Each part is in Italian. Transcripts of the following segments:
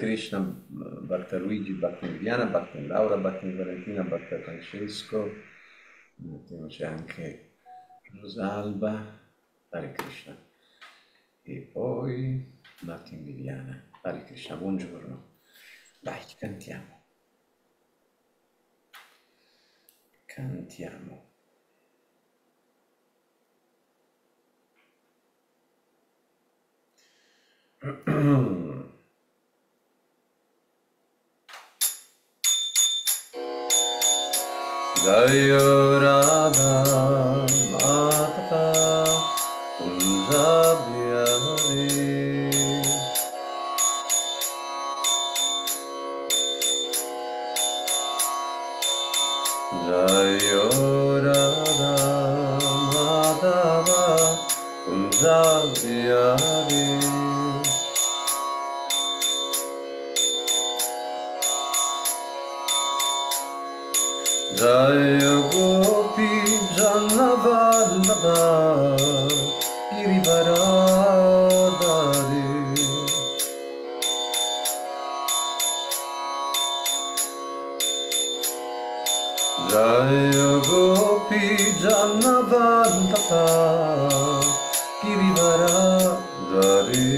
Krishna, Bhakta Luigi, Bhakta Viviana, Bhakta Laura, Bhakta Valentina, Bhakta Francesco, un attimo c'è anche Rosalba, Hare Krishna, e poi Martin Viviana, Hare Krishna, buongiorno. Dai, cantiamo. Cantiamo. Jayo Radha Madhava Kunja Bihari Jayo Radha Madhava Kunja Bihari Jaya Gopi Janavallabha Girivaradari Jaya Gopi Janavallabha Girivaradari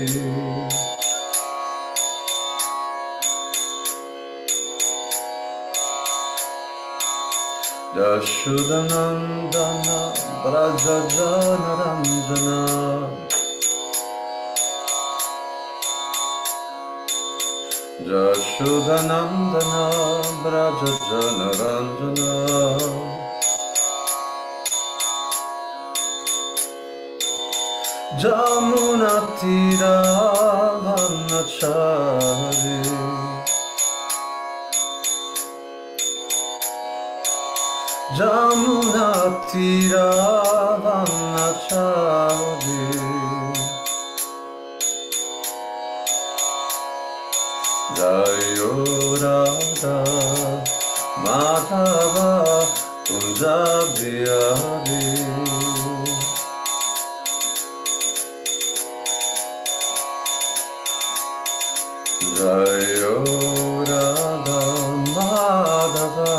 Yashodanandana Brajajana Ranjana Yashodanandana Brajajana Ranjana Jamunatira Vanachari Jamunatira Vanachari Jayo Radha Madhava Kunja Bihari Jayo Radha Madhava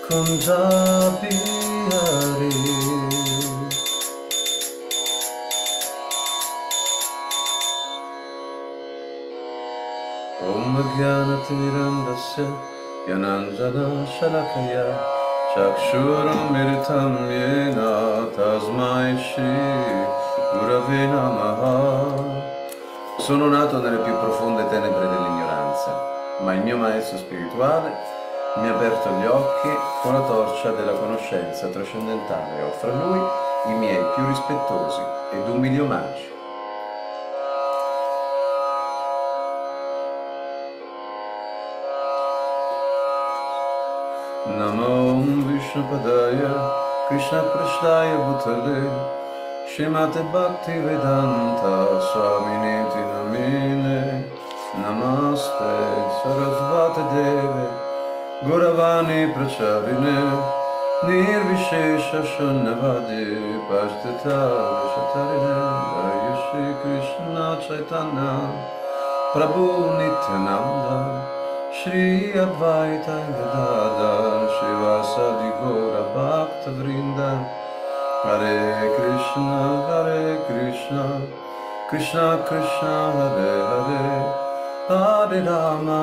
Kunja Bihari Om Jnanatirandasya Gyananjana Shalakaya Chakshurumiritam Yena Tasmai Shri Gurave Namaha. Sono nato nelle più profonde tenebre dell'ignoranza, ma il mio maestro spirituale mi ha aperto gli occhi con la torcia della conoscenza trascendentale e offro a lui i miei più rispettosi ed umili omaggi. Namo Vishnupadaya Krishna Prishtaya Bhutale Shrimate Bhakti Vedanta Swaminiti Namine Namaste Sarasvate Deve Guravani Pracharine Nirvishesha Shunyavadi Pashtita Vishatarine Jaya Shri Krishna Chaitanya Prabhu Nityananda Shri Advaita Gadadhar Shivasadi Gaura Bhakta Vrinda Hare Krishna Krishna Krishna Hare Hare Hare Rama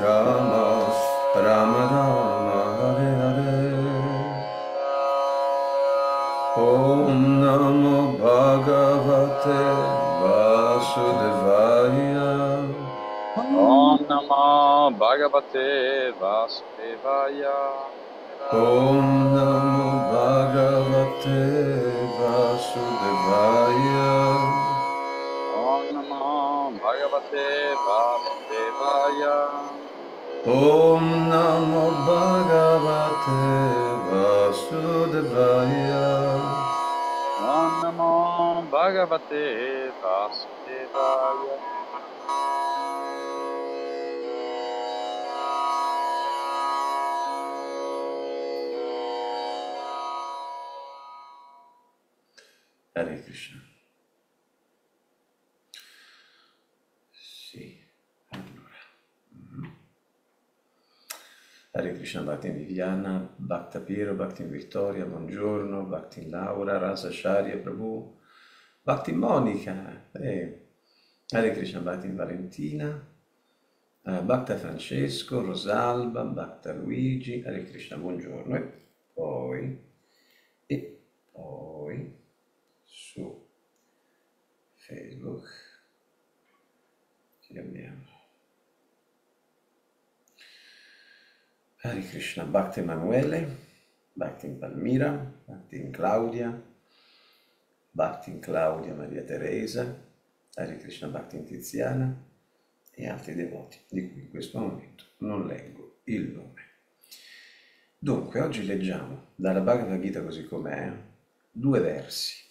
Rama Rama Hare Hare Om Namo Bhagavate Vasudevaya Om Namo Bhagavate Vasudevaya. Om Namo Bhagavate Vasudevaya. Om Namo Bhagavate Vasudevaya. Om Namo Bhagavate Vasudevaya. Om Namo Bhagavate Vasudevaya. Hare Krishna. Sì, allora. Hare Krishna Bhakti Viviana, Bhakta Piero, Bhakti Vittoria, buongiorno, Bhakti Laura, Rasa Sharya Prabhu, Bhakti Monica, Hare Krishna Bhakti Valentina, Bhakta Francesco, Rosalba, Bhakta Luigi, Hare Krishna, buongiorno. E poi su Facebook che abbiamo Hare Krishna Bhakti Emanuele, Bhakti Palmira, Bhakti Claudia Maria Teresa, Hare Krishna Bhakti Tiziana e altri devoti di cui in questo momento non leggo il nome. Dunque, oggi leggiamo dalla Bhagavad Gita così com'è due versi,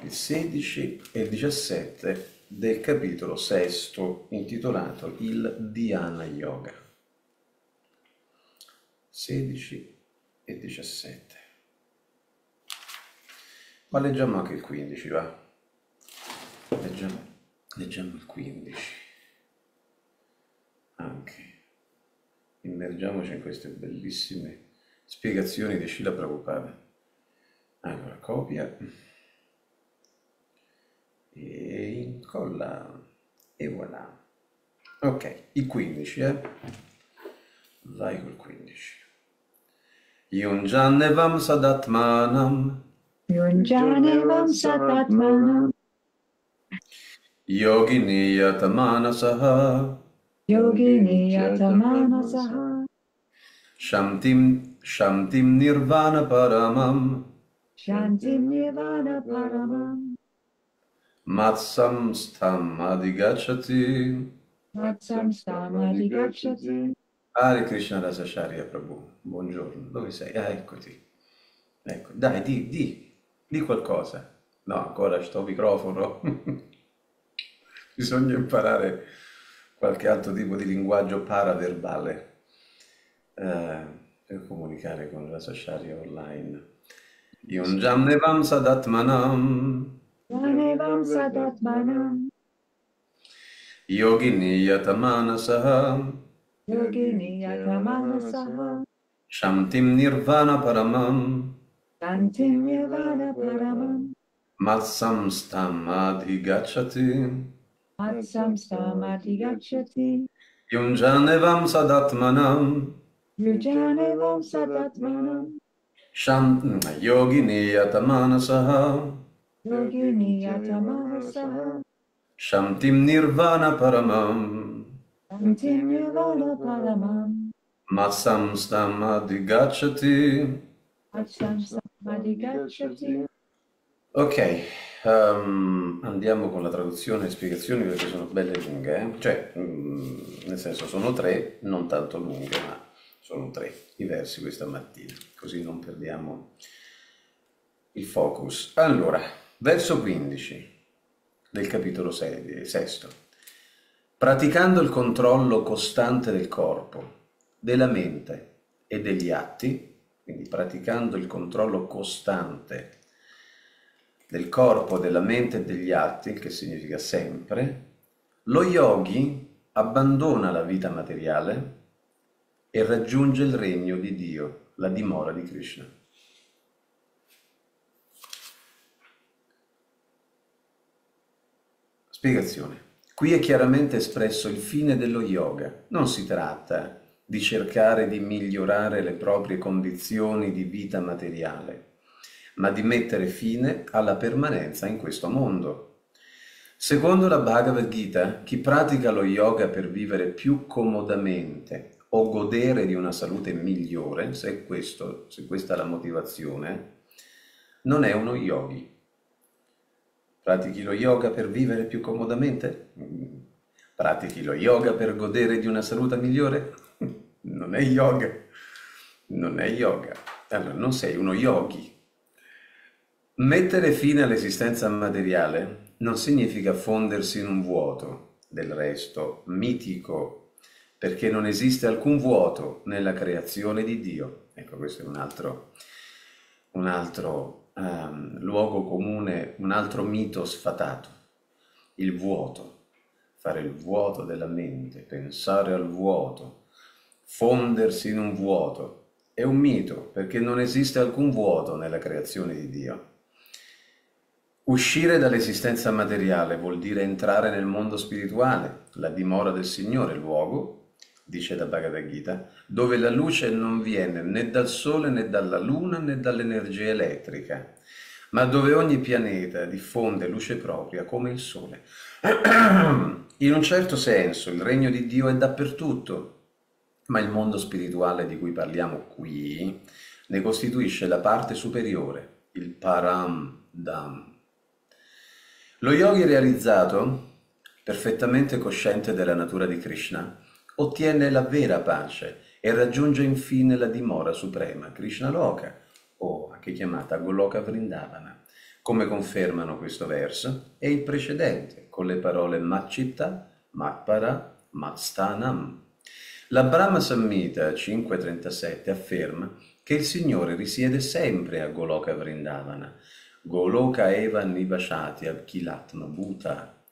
il 16 e il 17 del capitolo sesto intitolato il Dhyana Yoga. 16 e 17. Ma leggiamo anche il 15, va? Leggiamo il 15. Anche. Immergiamoci in queste bellissime spiegazioni di Srila Prabhupada. Allora, copia e incolla e voilà. Ok, il 15, vai col 15. Yunjanevam sadatmanam Yunjanevam satatmanam Yogini yatamanasaha Yogini yatamanasaha Shantim nirvana paramam Shantim nirvana paramam Matsam stam adhigacchati. Matsam stamadhigacchati. Hare Krishna Rasa Sharya Prabhu, buongiorno, dove sei? Ah, eccoti. Ecco, dai, di qualcosa. No, ancora sto microfono. Bisogna imparare qualche altro tipo di linguaggio paraverbale per comunicare con Rasa Sharya online. Yunjamnevam sadatmanam Yanevam sadatmanam Yogini yatamanasah Yogini yatamanasaha Shantim nirvana paramam Shantim nirvana paramam Matsam stam adhigacchati. Matsam stamadhigacchati. Yunjanevam sadatmanam Yujanevam sadatmanam Yogini yatamanasaha Yogini yatamanasaha Shantim nirvana paramam Shantim nirvana paramam Matsam stam adhigacchati. Matsam stamadhigacchati. Ok, andiamo con la traduzione e spiegazioni perché sono belle lunghe, cioè, nel senso sono tre, non tanto lunghe, ma sono tre i versi questa mattina, così non perdiamo il focus. Allora, verso 15 del capitolo 6, sesto. Praticando il controllo costante del corpo, della mente e degli atti, quindi praticando il controllo costante del corpo, della mente e degli atti, che significa sempre, lo yogi abbandona la vita materiale e raggiunge il regno di Dio, la dimora di Krishna. Spiegazione. Qui è chiaramente espresso il fine dello yoga. Non si tratta di cercare di migliorare le proprie condizioni di vita materiale, ma di mettere fine alla permanenza in questo mondo. Secondo la Bhagavad Gita, chi pratica lo yoga per vivere più comodamente o godere di una salute migliore, se questa è la motivazione, non è uno yogi. Pratichi lo yoga per vivere più comodamente? Pratichi lo yoga per godere di una salute migliore? Non è yoga. Non è yoga. Allora, non sei uno yogi. Mettere fine all'esistenza materiale non significa fondersi in un vuoto, del resto mitico, perché non esiste alcun vuoto nella creazione di Dio. Ecco, questo è un altro luogo comune, un altro mito sfatato. Il vuoto, fare il vuoto della mente, pensare al vuoto, fondersi in un vuoto. È un mito, perché non esiste alcun vuoto nella creazione di Dio. Uscire dall'esistenza materiale vuol dire entrare nel mondo spirituale, la dimora del Signore, luogo, dice la Bhagavad Gita, dove la luce non viene né dal Sole né dalla Luna né dall'energia elettrica, ma dove ogni pianeta diffonde luce propria come il Sole. In un certo senso il regno di Dio è dappertutto, ma il mondo spirituale di cui parliamo qui ne costituisce la parte superiore, il Paramdam. Lo yogi realizzato, perfettamente cosciente della natura di Krishna, ottiene la vera pace e raggiunge infine la dimora suprema, Krishna Loka, o anche chiamata Goloka Vrindavana, come confermano questo verso e il precedente, con le parole Matchitta, Matpara, Matstanam. La Brahma Samhita 5.37 afferma che il Signore risiede sempre a Goloka Vrindavana, Goloka Eva Nivashati Abkilatma Bhuta,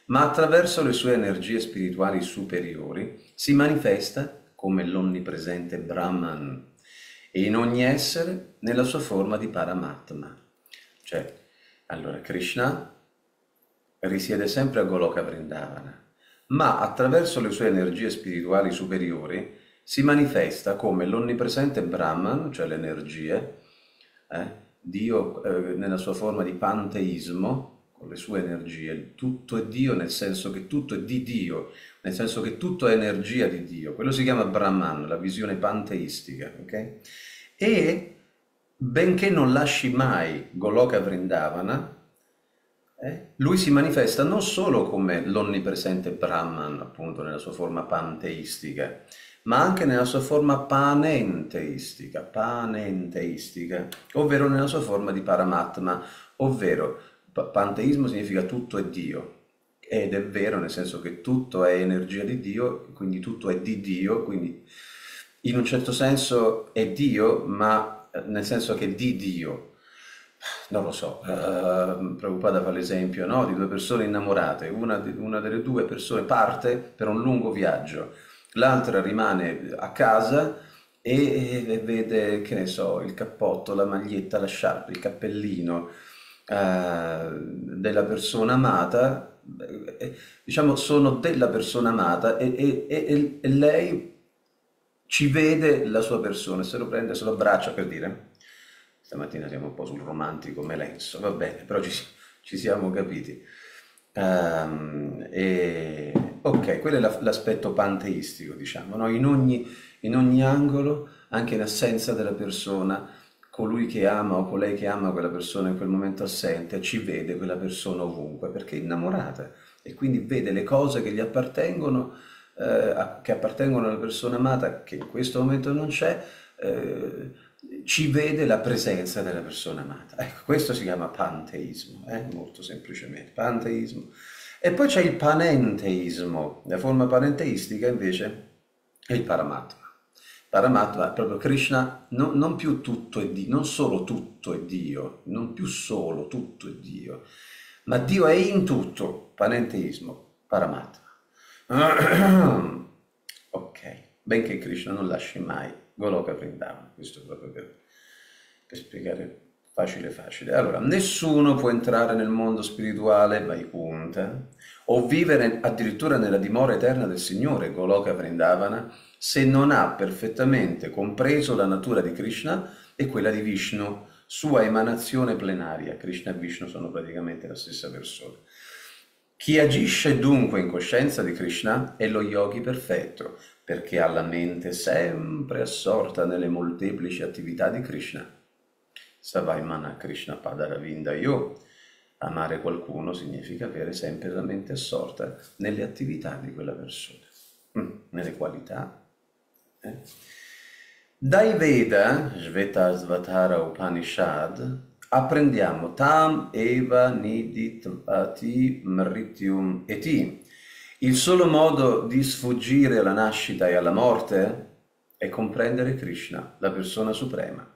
ma attraverso le sue energie spirituali superiori si manifesta come l'onnipresente Brahman e in ogni essere nella sua forma di Paramatma. Cioè, allora Krishna risiede sempre a Goloka Vrindavana, ma attraverso le sue energie spirituali superiori si manifesta come l'onnipresente Brahman, cioè l'energia, Dio nella sua forma di panteismo, con le sue energie, tutto è Dio nel senso che tutto è di Dio, nel senso che tutto è energia di Dio, quello si chiama Brahman, la visione panteistica, ok? E benché non lasci mai Goloka Vrindavana, lui si manifesta non solo come l'onnipresente Brahman, appunto nella sua forma panteistica, ma anche nella sua forma panenteistica, ovvero nella sua forma di Paramatma, ovvero panteismo significa tutto è Dio, ed è vero nel senso che tutto è energia di Dio, quindi tutto è di Dio, quindi in un certo senso è Dio, ma nel senso che è di Dio. Non lo so, Prabhupada fa l'esempio, no? Di due persone innamorate, una delle due persone parte per un lungo viaggio, l'altra rimane a casa e vede, che ne so, il cappotto, la maglietta, la sciarpa, il cappellino della persona amata, diciamo sono della persona amata e lei ci vede la sua persona, se lo prende, se lo abbraccia per dire. Stamattina siamo un po' sul romantico melenso, va bene, però ci siamo capiti. Ok, quello è l'aspetto panteistico, diciamo, no? In ogni angolo, anche in assenza della persona, colui che ama o colei che ama quella persona in quel momento assente, ci vede quella persona ovunque, perché è innamorata e quindi vede le cose che gli appartengono, che appartengono alla persona amata, che in questo momento non c'è, ci vede la presenza della persona amata. Ecco, questo si chiama panteismo, molto semplicemente, panteismo. E poi c'è il panenteismo, la forma panenteistica invece è il Paramatma. Paramatma è proprio Krishna, non più tutto è Dio, non solo tutto è Dio, non più solo tutto è Dio, ma Dio è in tutto, panenteismo, Paramatma. Ok, benché Krishna non lasci mai Goloka Vrindavana, questo proprio per spiegare facile. Allora, nessuno può entrare nel mondo spirituale, Vaikuntha, o vivere addirittura nella dimora eterna del Signore, Goloka Vrindavana, se non ha perfettamente compreso la natura di Krishna e quella di Vishnu, sua emanazione plenaria. Krishna e Vishnu sono praticamente la stessa persona. Chi agisce dunque in coscienza di Krishna è lo yogi perfetto, perché ha la mente sempre assorta nelle molteplici attività di Krishna. Savaimana Krishna Padaravinda Yo. Amare qualcuno significa avere sempre la mente assorta nelle attività di quella persona, nelle qualità. Dai Veda, Shvetasvatara Upanishad, apprendiamo Tam Eva Niditvati Mrityum Eti. Il solo modo di sfuggire alla nascita e alla morte è comprendere Krishna, la persona suprema.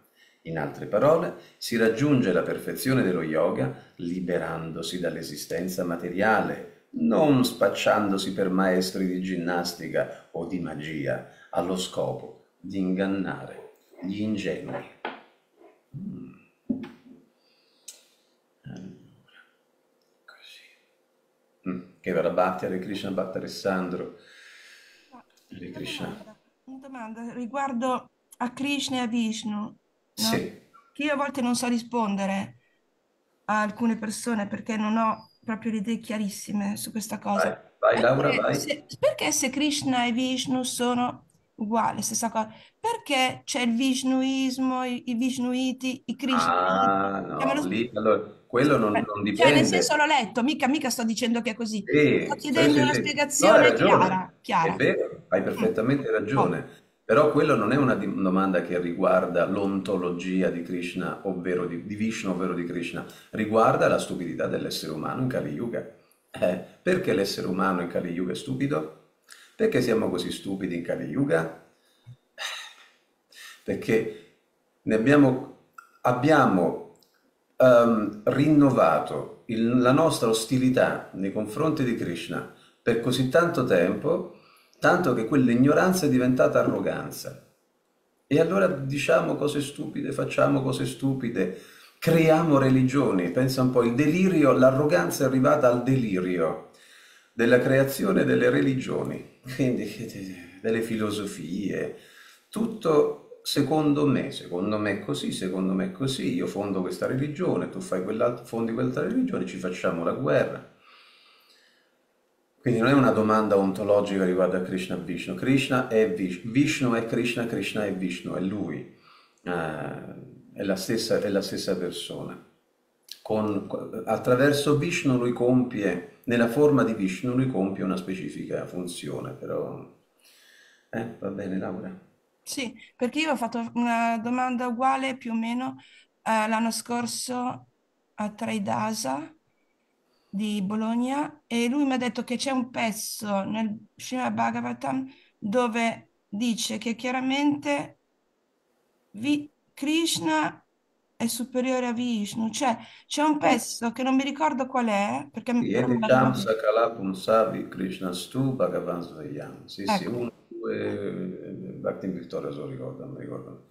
In altre parole, si raggiunge la perfezione dello yoga liberandosi dall'esistenza materiale, non spacciandosi per maestri di ginnastica o di magia, allo scopo di ingannare gli ingenui. Allora, così. Che vera Bhakti, Hare Krishna, Bhakti Alessandro, Ma Hare una Krishna. domanda riguardo a Krishna e a Vishnu, no? Sì, Che io a volte non so rispondere a alcune persone perché non ho proprio le idee chiarissime su questa cosa. vai Laura, vai. Perché se Krishna e Vishnu sono uguali, stessa cosa? Perché c'è il Vishnuismo, i Vishnuiti, i Krishnaiti? Ah, Cioè, no, lì, allora, quello non cioè, nel senso dipende. l'ho letto, mica sto dicendo che è così. Sto Sì, sì, chiedendo sì, una sì. No, hai spiegazione ragione, chiara, è chiara. vero, hai Mm. perfettamente Oh, ragione. Però quello non è una domanda che riguarda l'ontologia di Krishna, ovvero di Vishnu, ovvero di Krishna. Riguarda la stupidità dell'essere umano in Kali Yuga. Perché l'essere umano in Kali Yuga è stupido? Perché siamo così stupidi in Kali Yuga? Perché abbiamo rinnovato la nostra ostilità nei confronti di Krishna per così tanto tempo, tanto che quell'ignoranza è diventata arroganza. E allora diciamo cose stupide, facciamo cose stupide, creiamo religioni. Pensa un po', il delirio, l'arroganza è arrivata al delirio della creazione delle religioni, quindi delle filosofie, tutto secondo me è così, secondo me è così, io fondo questa religione, tu fai quell'altra, fondi quell'altra religione, ci facciamo la guerra. Quindi non è una domanda ontologica riguardo a Krishna e Vishnu. Krishna è Vishnu, Vishnu è Krishna, Krishna è Vishnu, è lui. È la stessa persona. Attraverso Vishnu lui compie, nella forma di Vishnu lui compie una specifica funzione, però... va bene, Laura. sì, perché io ho fatto una domanda uguale più o meno l'anno scorso a Traidasa di Bologna e lui mi ha detto che c'è un pezzo nel Srimad Bhagavatam dove dice che chiaramente Krishna è superiore a Vishnu, cioè c'è un pezzo che non mi ricordo qual è, perché però me Yedi l'aveva Cham detto. Sakala Pumsavi Krishna Stu Bhagavan Svayam. Sì, sì, Ecco, uno, due, Bhakti Vittoria se lo ricordo, non mi ricordo.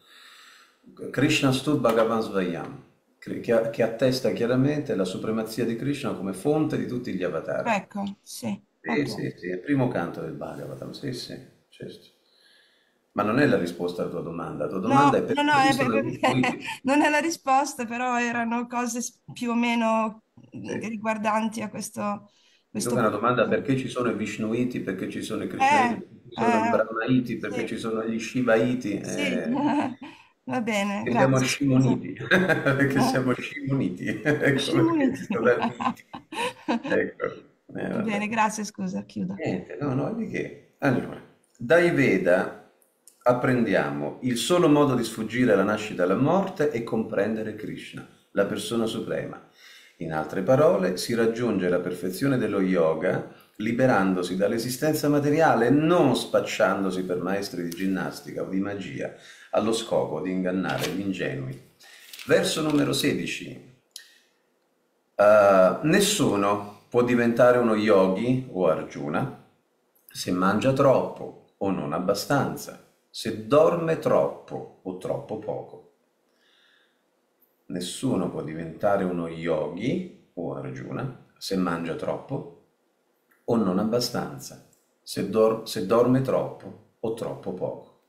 Krishna Stu Bhagavan Svayam, che attesta chiaramente la supremazia di Krishna come fonte di tutti gli avatar. ecco, sì, Sì, ok. sì, sì, è il primo canto del Bhagavatam, sì, sì, certo. Ma non è la risposta alla tua domanda. La tua domanda è No, perché esistono perché gli intuiti. non è la risposta, però erano cose più o meno Sì. riguardanti a Tu fai questo una domanda punto. perché ci sono i Vishnuiti, perché ci sono i Krishnaiti, Eh, perché ci sono i Brahmaiti, perché ci sì, sono gli Shivaiti. sì, va bene, Che siamo grazie, scusa. scimuniti, perché siamo scimuniti, ecco perché Scimuniti. ci sono i miti. Ecco, Va bene, vabbè. grazie, scusa, chiudo. Niente, no, no, di che? Allora, dai Veda apprendiamo il solo modo di sfuggire alla nascita e alla morte è comprendere Krishna, la persona suprema. In altre parole, si raggiunge la perfezione dello yoga liberandosi dall'esistenza materiale, non spacciandosi per maestri di ginnastica o di magia, allo scopo di ingannare gli ingenui. Verso numero 16. Nessuno può diventare uno yogi o Arjuna se mangia troppo o non abbastanza, se dorme troppo o troppo poco. Nessuno può diventare uno yogi o Arjuna se mangia troppo o non abbastanza, se dorme troppo o troppo poco.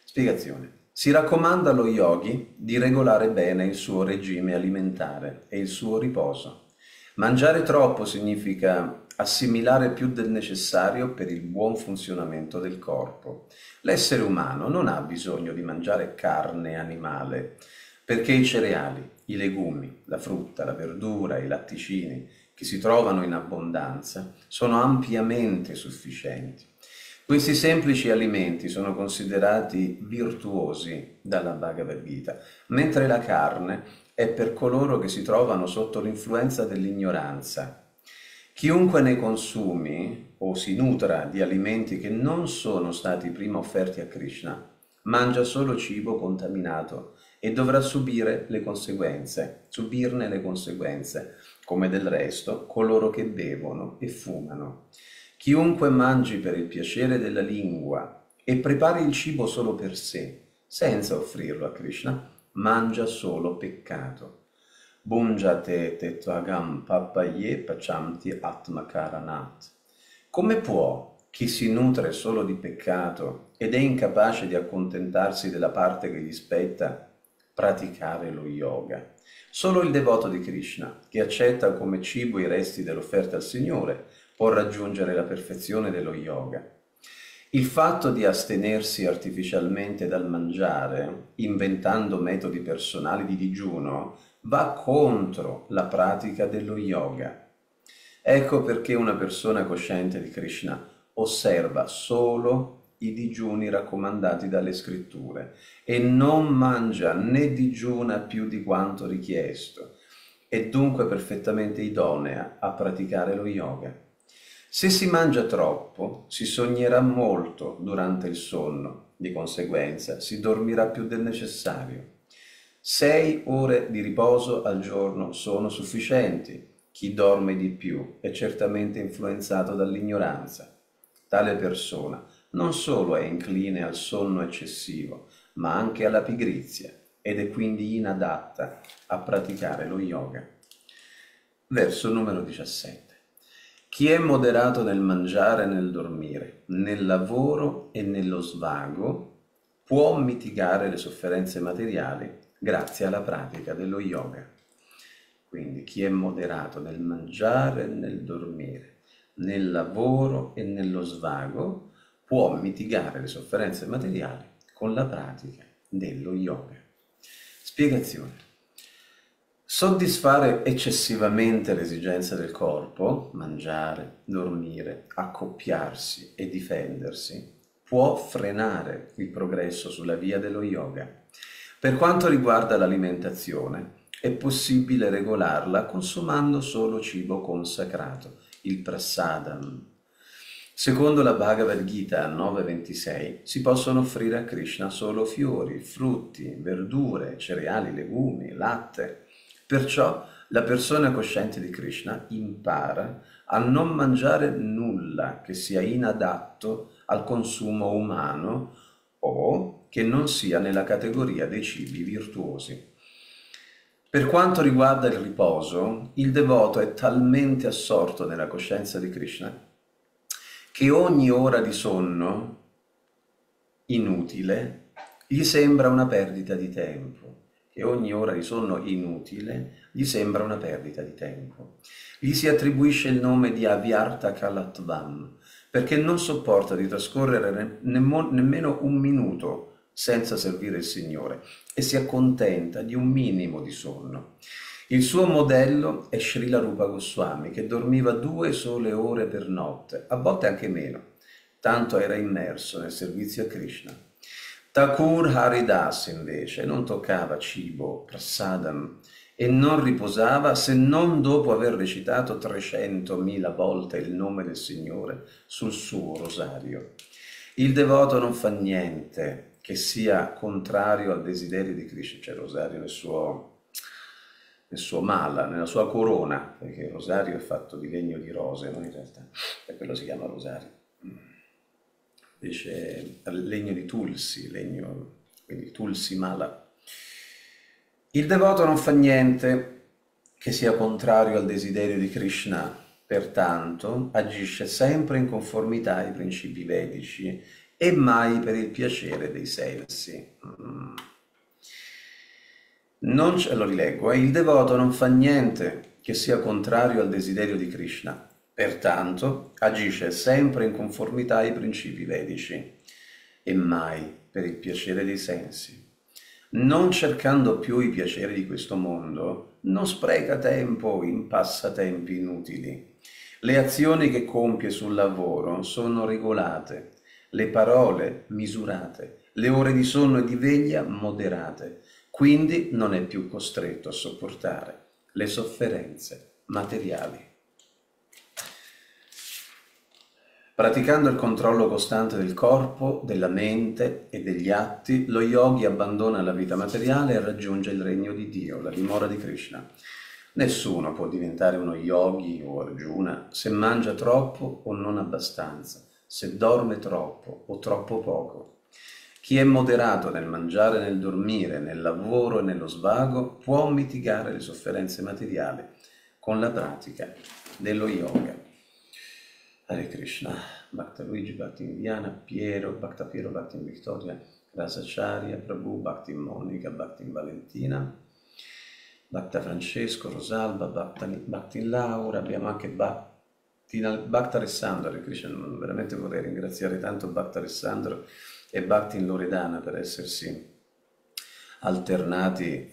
Spiegazione. Si raccomanda allo yogi di regolare bene il suo regime alimentare e il suo riposo. Mangiare troppo significa assimilare più del necessario per il buon funzionamento del corpo. L'essere umano non ha bisogno di mangiare carne animale, perché i cereali, i legumi, la frutta, la verdura, i latticini, che si trovano in abbondanza, sono ampiamente sufficienti. Questi semplici alimenti sono considerati virtuosi dalla Bhagavad Gita, mentre la carne è per coloro che si trovano sotto l'influenza dell'ignoranza. Chiunque ne consumi o si nutra di alimenti che non sono stati prima offerti a Krishna, mangia solo cibo contaminato e dovrà subirne le conseguenze, come del resto coloro che bevono e fumano. Chiunque mangi per il piacere della lingua e prepari il cibo solo per sé, senza offrirlo a Krishna, mangia solo peccato. Bunjate tetvagam papaye pachamti atmakaranat. Come può chi si nutre solo di peccato ed è incapace di accontentarsi della parte che gli spetta praticare lo yoga? Solo il devoto di Krishna, che accetta come cibo i resti dell'offerta al Signore, può raggiungere la perfezione dello yoga. Il fatto di astenersi artificialmente dal mangiare, inventando metodi personali di digiuno, va contro la pratica dello yoga. Ecco perché una persona cosciente di Krishna osserva solo i digiuni raccomandati dalle scritture e non mangia né digiuna più di quanto richiesto, è dunque perfettamente idonea a praticare lo yoga. Se si mangia troppo, si sognerà molto durante il sonno, di conseguenza si dormirà più del necessario. 6 ore di riposo al giorno sono sufficienti. Chi dorme di più è certamente influenzato dall'ignoranza. Tale persona non solo è incline al sonno eccessivo, ma anche alla pigrizia ed è quindi inadatta a praticare lo yoga. Verso numero 17. Chi è moderato nel mangiare e nel dormire, nel lavoro e nello svago, può mitigare le sofferenze materiali grazie alla pratica dello yoga. Quindi chi è moderato nel mangiare e nel dormire, nel lavoro e nello svago, può mitigare le sofferenze materiali con la pratica dello yoga. Spiegazione. Soddisfare eccessivamente le esigenze del corpo, mangiare, dormire, accoppiarsi e difendersi, può frenare il progresso sulla via dello yoga. Per quanto riguarda l'alimentazione, è possibile regolarla consumando solo cibo consacrato, il prasadam. Secondo la Bhagavad Gita 9.26 si possono offrire a Krishna solo fiori, frutti, verdure, cereali, legumi, latte. Perciò la persona cosciente di Krishna impara a non mangiare nulla che sia inadatto al consumo umano o che non sia nella categoria dei cibi virtuosi. Per quanto riguarda il riposo, il devoto è talmente assorto nella coscienza di Krishna che ogni ora di sonno inutile gli sembra una perdita di tempo. Che ogni ora di sonno inutile gli sembra una perdita di tempo. Gli si attribuisce il nome di Avyarta Kalatvam, perché non sopporta di trascorrere nemmeno un minuto senza servire il Signore e si accontenta di un minimo di sonno. Il suo modello è Srila Rupa Goswami, che dormiva 2 sole ore per notte, a volte anche meno, tanto era immerso nel servizio a Krishna. Thakur Haridas invece non toccava cibo, prasadam, e non riposava se non dopo aver recitato 300.000 volte il nome del Signore sul suo rosario. Il devoto non fa niente che sia contrario al desiderio di Krishna, cioè il rosario nel suo mala, nella sua corona, perché il rosario è fatto di legno di rose, no? In realtà, e quello si chiama rosario. Invece legno di tulsi, quindi tulsi mala. Il devoto non fa niente che sia contrario al desiderio di Krishna, pertanto agisce sempre in conformità ai principi vedici e mai per il piacere dei sensi. Lo rileggo, il devoto non fa niente che sia contrario al desiderio di Krishna, pertanto agisce sempre in conformità ai principi vedici e mai per il piacere dei sensi. Non cercando più i piaceri di questo mondo, non spreca tempo in passatempi inutili. Le azioni che compie sul lavoro sono regolate, le parole misurate, le ore di sonno e di veglia moderate, quindi non è più costretto a sopportare le sofferenze materiali. Praticando il controllo costante del corpo, della mente e degli atti, lo yogi abbandona la vita materiale e raggiunge il regno di Dio, la dimora di Krishna. Nessuno può diventare uno yogi o Arjuna se mangia troppo o non abbastanza, se dorme troppo o troppo poco. Chi è moderato nel mangiare, nel dormire, nel lavoro e nello svago può mitigare le sofferenze materiali con la pratica dello yoga. Hare Krishna, Bhakta Luigi, Bhakti Indiana, Piero, Bhakta Victoria, Rasacharya, Prabhu, Bhakti Monica, Bhakti Valentina, Bhakta Francesco, Rosalba, Bhakti Laura, abbiamo anche Bhakta Alessandro, Hare Krishna, veramente vorrei ringraziare tanto Bhakta Alessandro e Bhakti Loredana per essersi alternati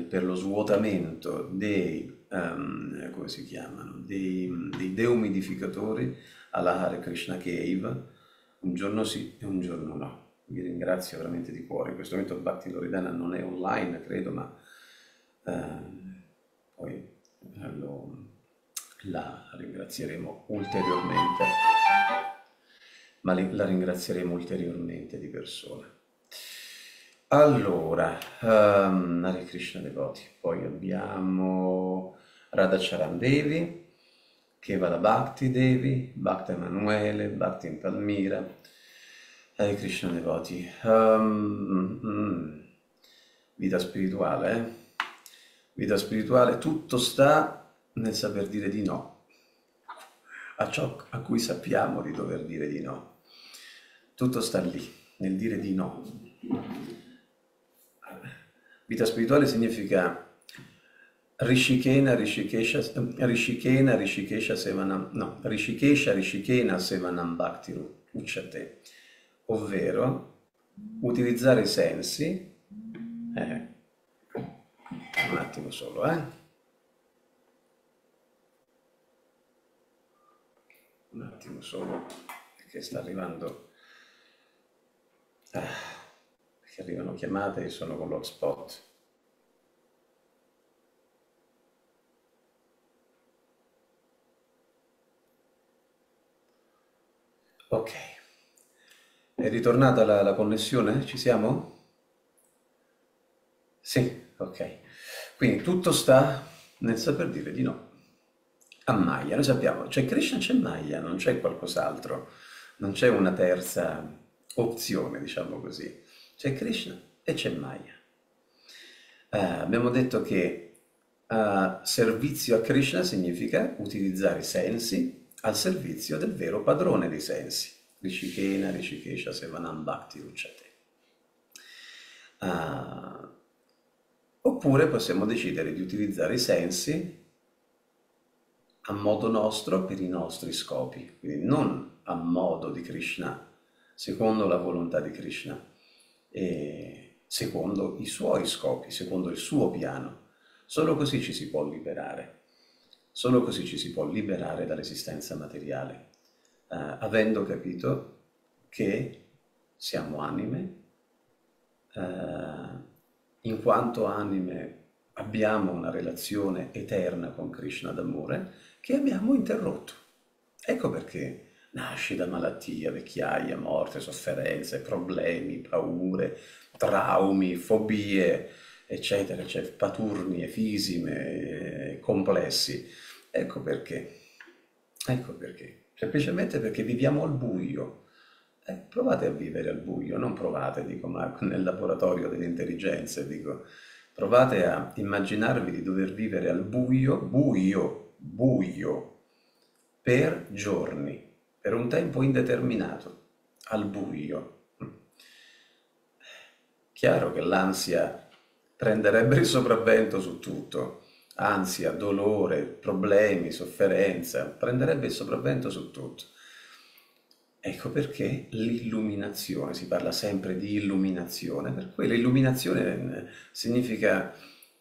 per lo svuotamento dei, come si chiamano, dei deumidificatori alla Hare Krishna Cave, un giorno sì e un giorno no. Vi ringrazio veramente di cuore. In questo momento Bhakti Loredana non è online, credo, ma poi la ringrazieremo ulteriormente, la ringrazieremo ulteriormente di persona. Allora, Hare Krishna devoti, poi abbiamo Radhacharan Devi, Kevala Bhakti Devi, Bhakta Emanuele, Bhakti in Palmira, Hare Krishna devoti. Vita spirituale, eh? Vita spirituale, tutto sta nel saper dire di no a ciò a cui sappiamo di dover dire di no. Tutto sta lì, nel dire di no. Vita spirituale significa Rishikena, Rishikesha, Sevanam Bhakti Uchate, ovvero utilizzare i sensi, un attimo solo, un attimo solo, perché sta arrivando, perché arrivano chiamate e sono con l'hotspot. Ok, è ritornata la connessione? Ci siamo? Sì, ok. Quindi tutto sta nel saper dire di no. A Maya, noi sappiamo, c'è Krishna, c'è Maya, non c'è qualcos'altro, non c'è una terza opzione, diciamo così. C'è Krishna e c'è Maya. Abbiamo detto che servizio a Krishna significa utilizzare i sensi al servizio del vero padrone dei sensi. Rishikena, Rishikesha, Sevanam Bhakti Uchate. Oppure possiamo decidere di utilizzare i sensi a modo nostro per i nostri scopi, quindi non a modo di Krishna, secondo la volontà di Krishna, e secondo i suoi scopi, secondo il suo piano. Solo così ci si può liberare, solo così ci si può liberare dall'esistenza materiale, avendo capito che siamo anime, in quanto anime abbiamo una relazione eterna con Krishna d'amore che abbiamo interrotto. Ecco perché nasci da malattia, vecchiaia, morte, sofferenze, problemi, paure, traumi, fobie, eccetera, eccetera, paturni, efisime, complessi. Ecco perché. Ecco perché. Semplicemente perché viviamo al buio. Provate a vivere al buio, non provate, dico, ma nel laboratorio delle intelligenze, dico, provate a immaginarvi di dover vivere al buio, buio, per giorni, per un tempo indeterminato, al buio. Chiaro che l'ansia prenderebbe il sopravvento su tutto, ansia, dolore, problemi, sofferenza, prenderebbe il sopravvento su tutto. Ecco perché l'illuminazione, si parla sempre di illuminazione, per cui l'illuminazione significa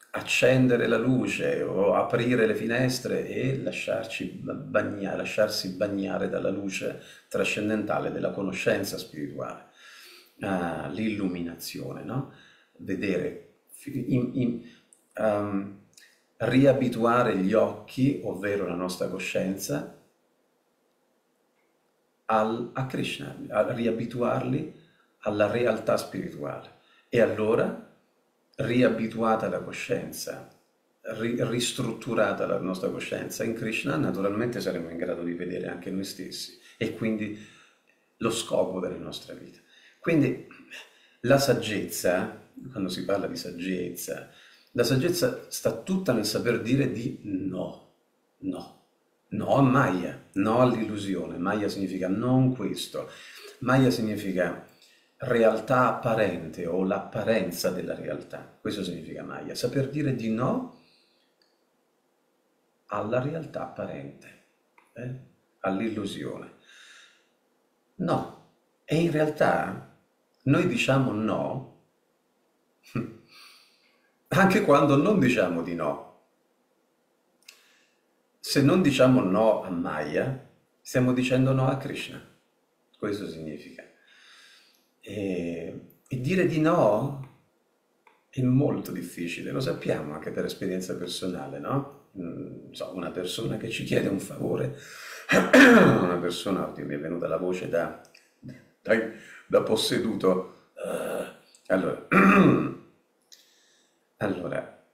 accendere la luce o aprire le finestre e lasciarsi bagnare dalla luce trascendentale della conoscenza spirituale. L'illuminazione, no? Vedere, riabituare gli occhi, ovvero la nostra coscienza, a Krishna, a riabituarli alla realtà spirituale. E allora, riabituata la coscienza ristrutturata la nostra coscienza in Krishna, naturalmente saremo in grado di vedere anche noi stessi e quindi lo scopo della nostra vita. Quindi la saggezza, quando si parla di saggezza, la saggezza sta tutta nel saper dire di no, no, no a Maya, no all'illusione. Maya significa non questo, Maya significa realtà apparente o l'apparenza della realtà, questo significa Maya, saper dire di no alla realtà apparente, all'illusione. No, e in realtà noi diciamo no anche quando non diciamo di no. Se non diciamo no a Maya, stiamo dicendo no a Krishna. Questo significa. E dire di no è molto difficile, lo sappiamo anche per esperienza personale, no? So, una persona che ci chiede un favore, una persona, oddio, mi è venuta la voce da posseduto. Allora, allora,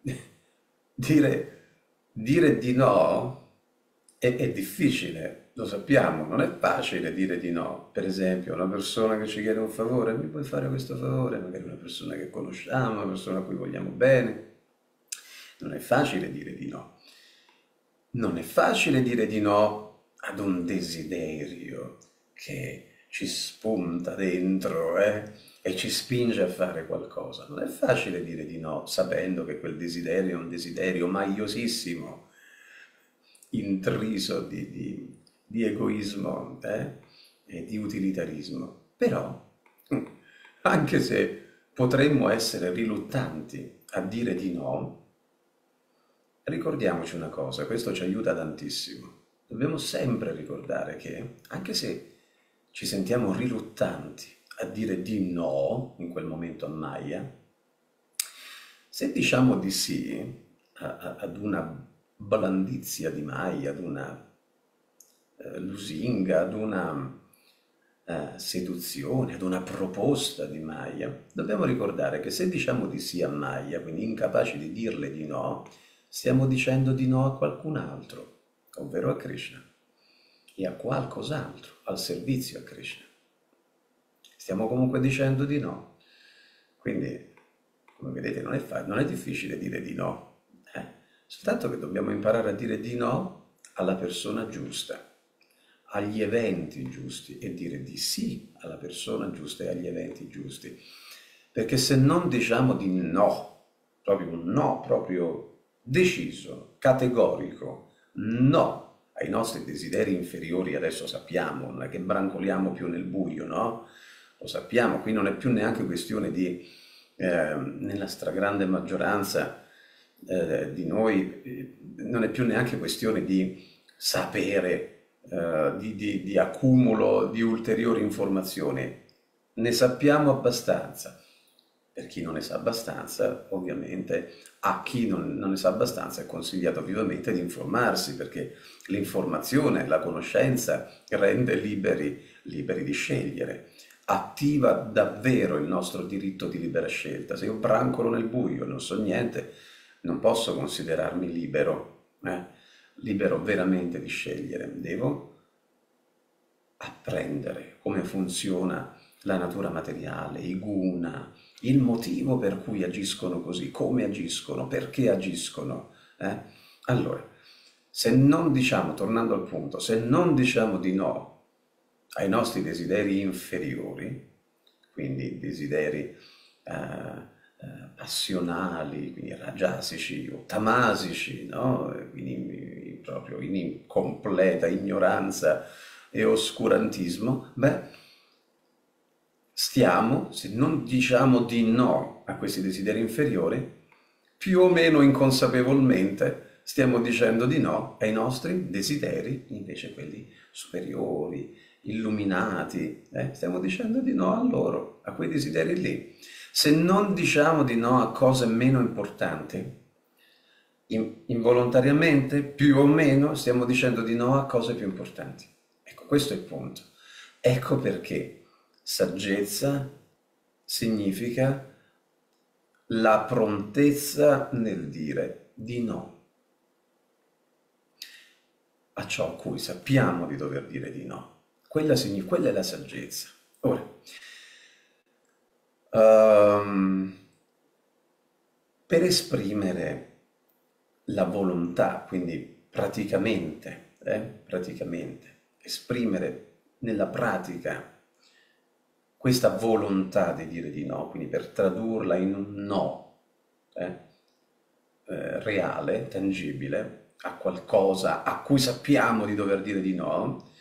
dire di no è difficile, lo sappiamo, non è facile dire di no. Per esempio, una persona che ci chiede un favore, mi puoi fare questo favore? Magari una persona che conosciamo, una persona a cui vogliamo bene. Non è facile dire di no. Non è facile dire di no ad un desiderio che ci spunta dentro, e ci spinge a fare qualcosa. Non è facile dire di no sapendo che quel desiderio è un desiderio maiosissimo, intriso di egoismo e di utilitarismo. Però, anche se potremmo essere riluttanti a dire di no, ricordiamoci una cosa, questo ci aiuta tantissimo. Dobbiamo sempre ricordare che, anche se ci sentiamo riluttanti a dire di no in quel momento a Maya, se diciamo di sì ad una blandizia di Maya, ad una lusinga, ad una seduzione, ad una proposta di Maya, dobbiamo ricordare che se diciamo di sì a Maya, quindi incapaci di dirle di no, stiamo dicendo di no a qualcun altro, ovvero a Krishna, e a qualcos'altro, al servizio a Krishna. Stiamo comunque dicendo di no. Quindi, come vedete, non è difficile dire di no, soltanto che dobbiamo imparare a dire di no alla persona giusta, agli eventi giusti, e dire di sì alla persona giusta e agli eventi giusti. Perché se non diciamo di no, proprio un no, proprio deciso, categorico, no ai nostri desideri inferiori, adesso sappiamo, non è che brancoliamo più nel buio, no? Lo sappiamo, qui non è più neanche questione di, nella stragrande maggioranza di noi, non è più neanche questione di sapere, di accumulo di ulteriori informazioni. Ne sappiamo abbastanza. Per chi non ne sa abbastanza, ovviamente, a chi non ne sa abbastanza è consigliato vivamente di informarsi, perché l'informazione, la conoscenza rende liberi di scegliere, attiva davvero il nostro diritto di libera scelta. Se io brancolo nel buio e non so niente, non posso considerarmi libero, libero veramente di scegliere. Devo apprendere come funziona la natura materiale, i guna, il motivo per cui agiscono così, come agiscono, perché agiscono. Allora, se non diciamo, tornando al punto, se non diciamo di no ai nostri desideri inferiori, quindi desideri passionali, quindi rajasici o tamasici, no? Quindi proprio in completa ignoranza e oscurantismo, se non diciamo di no a questi desideri inferiori, più o meno inconsapevolmente stiamo dicendo di no ai nostri desideri, invece quelli superiori, illuminati, stiamo dicendo di no a loro, a quei desideri lì. Se non diciamo di no a cose meno importanti, involontariamente, più o meno, stiamo dicendo di no a cose più importanti. Ecco, questo è il punto. Ecco perché saggezza significa la prontezza nel dire di no a ciò a cui sappiamo di dover dire di no. Quella è la saggezza. Ora, ehm, per esprimere la volontà, quindi praticamente, esprimere nella pratica questa volontà di dire di no, quindi per tradurla in un no reale, tangibile, a qualcosa a cui sappiamo di dover dire di no,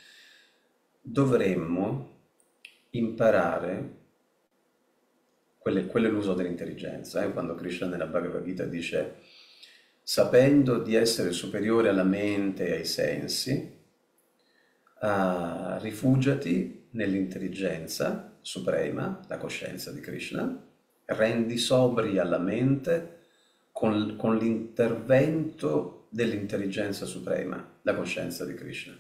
dovremmo imparare, quello è l'uso dell'intelligenza, quando Krishna nella Bhagavad Gita dice, sapendo di essere superiore alla mente e ai sensi, rifugiati nell'intelligenza suprema, la coscienza di Krishna, rendi sobria la mente con l'intervento dell'intelligenza suprema, la coscienza di Krishna,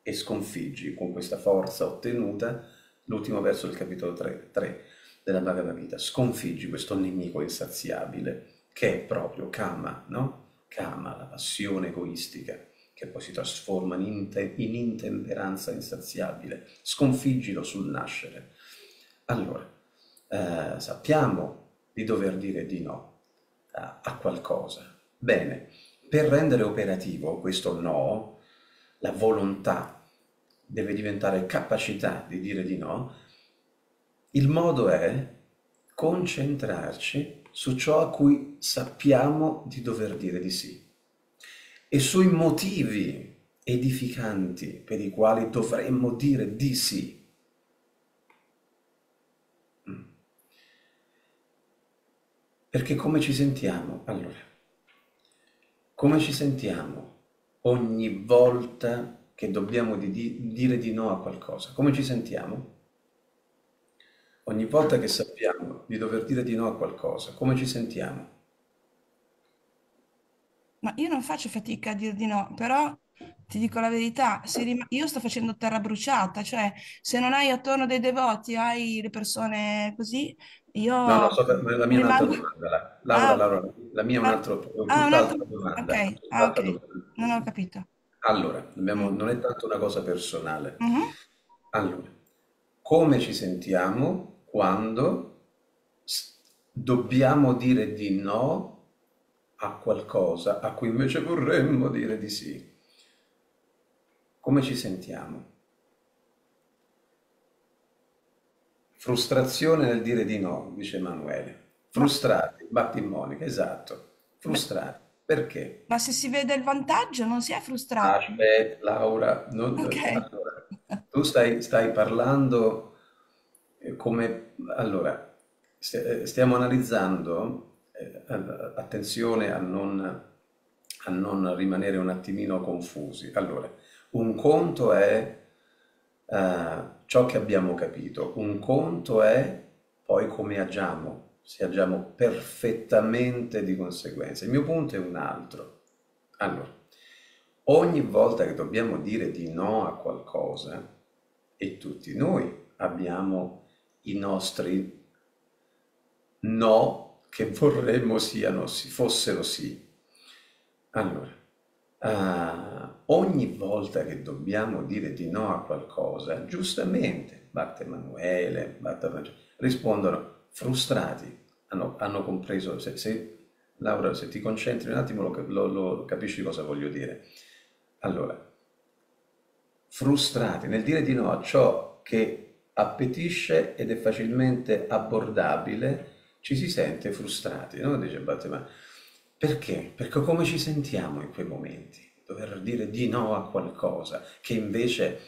e sconfiggi con questa forza ottenuta, l'ultimo verso del capitolo 3 della Bhagavad Gita, sconfiggi questo nemico insaziabile che è proprio Kama, no? Kama, la passione egoistica, che poi si trasforma in intemperanza insaziabile. Sconfiggilo sul nascere. Allora, sappiamo di dover dire di no a qualcosa. Bene, per rendere operativo questo no, la volontà deve diventare capacità di dire di no. Il modo è concentrarci su ciò a cui sappiamo di dover dire di sì e sui motivi edificanti per i quali dovremmo dire di sì. Perché come ci sentiamo? Allora, come ci sentiamo ogni volta che dobbiamo dire di no a qualcosa? Come ci sentiamo? Ogni volta che sappiamo di dover dire di no a qualcosa, come ci sentiamo? Ma io non faccio fatica a dire di no, però ti dico la verità, io sto facendo terra bruciata, cioè se non hai attorno dei devoti, hai le persone così, No, no, io la mia è un'altra rimango... domanda. Laura, Ah, Laura, la mia è ah, un altro... tutt'altra domanda. Ok, ah, Tutt'altra ok, domanda. non ho capito. Allora, Mm. non è tanto una cosa personale. Mhm. Allora, come ci sentiamo quando dobbiamo dire di no a qualcosa a cui invece vorremmo dire di sì? Come ci sentiamo? Frustrazione nel dire di no, dice Emanuele. Ma, Frustrati, batti Monica, esatto. beh, Frustrati. Perché? ma se si vede il vantaggio non si è frustrati. Aspetta, Laura, Ok. allora, tu stai parlando come... Allora, stiamo analizzando, attenzione a non rimanere un attimino confusi. Allora, un conto è ciò che abbiamo capito, un conto è poi come agiamo, se agiamo perfettamente di conseguenza. Il mio punto è un altro. Allora, ogni volta che dobbiamo dire di no a qualcosa, e tutti noi abbiamo i nostri no che vorremmo fossero sì. Allora, ogni volta che dobbiamo dire di no a qualcosa, giustamente, Bart Emanuele, rispondono frustrati, hanno compreso, Laura, se ti concentri un attimo lo capisci cosa voglio dire. Allora, frustrati nel dire di no a ciò che appetisce ed è facilmente abbordabile, ci si sente frustrati, no? Dice Batman. Perché? Perché come ci sentiamo in quei momenti? Dover dire di no a qualcosa che invece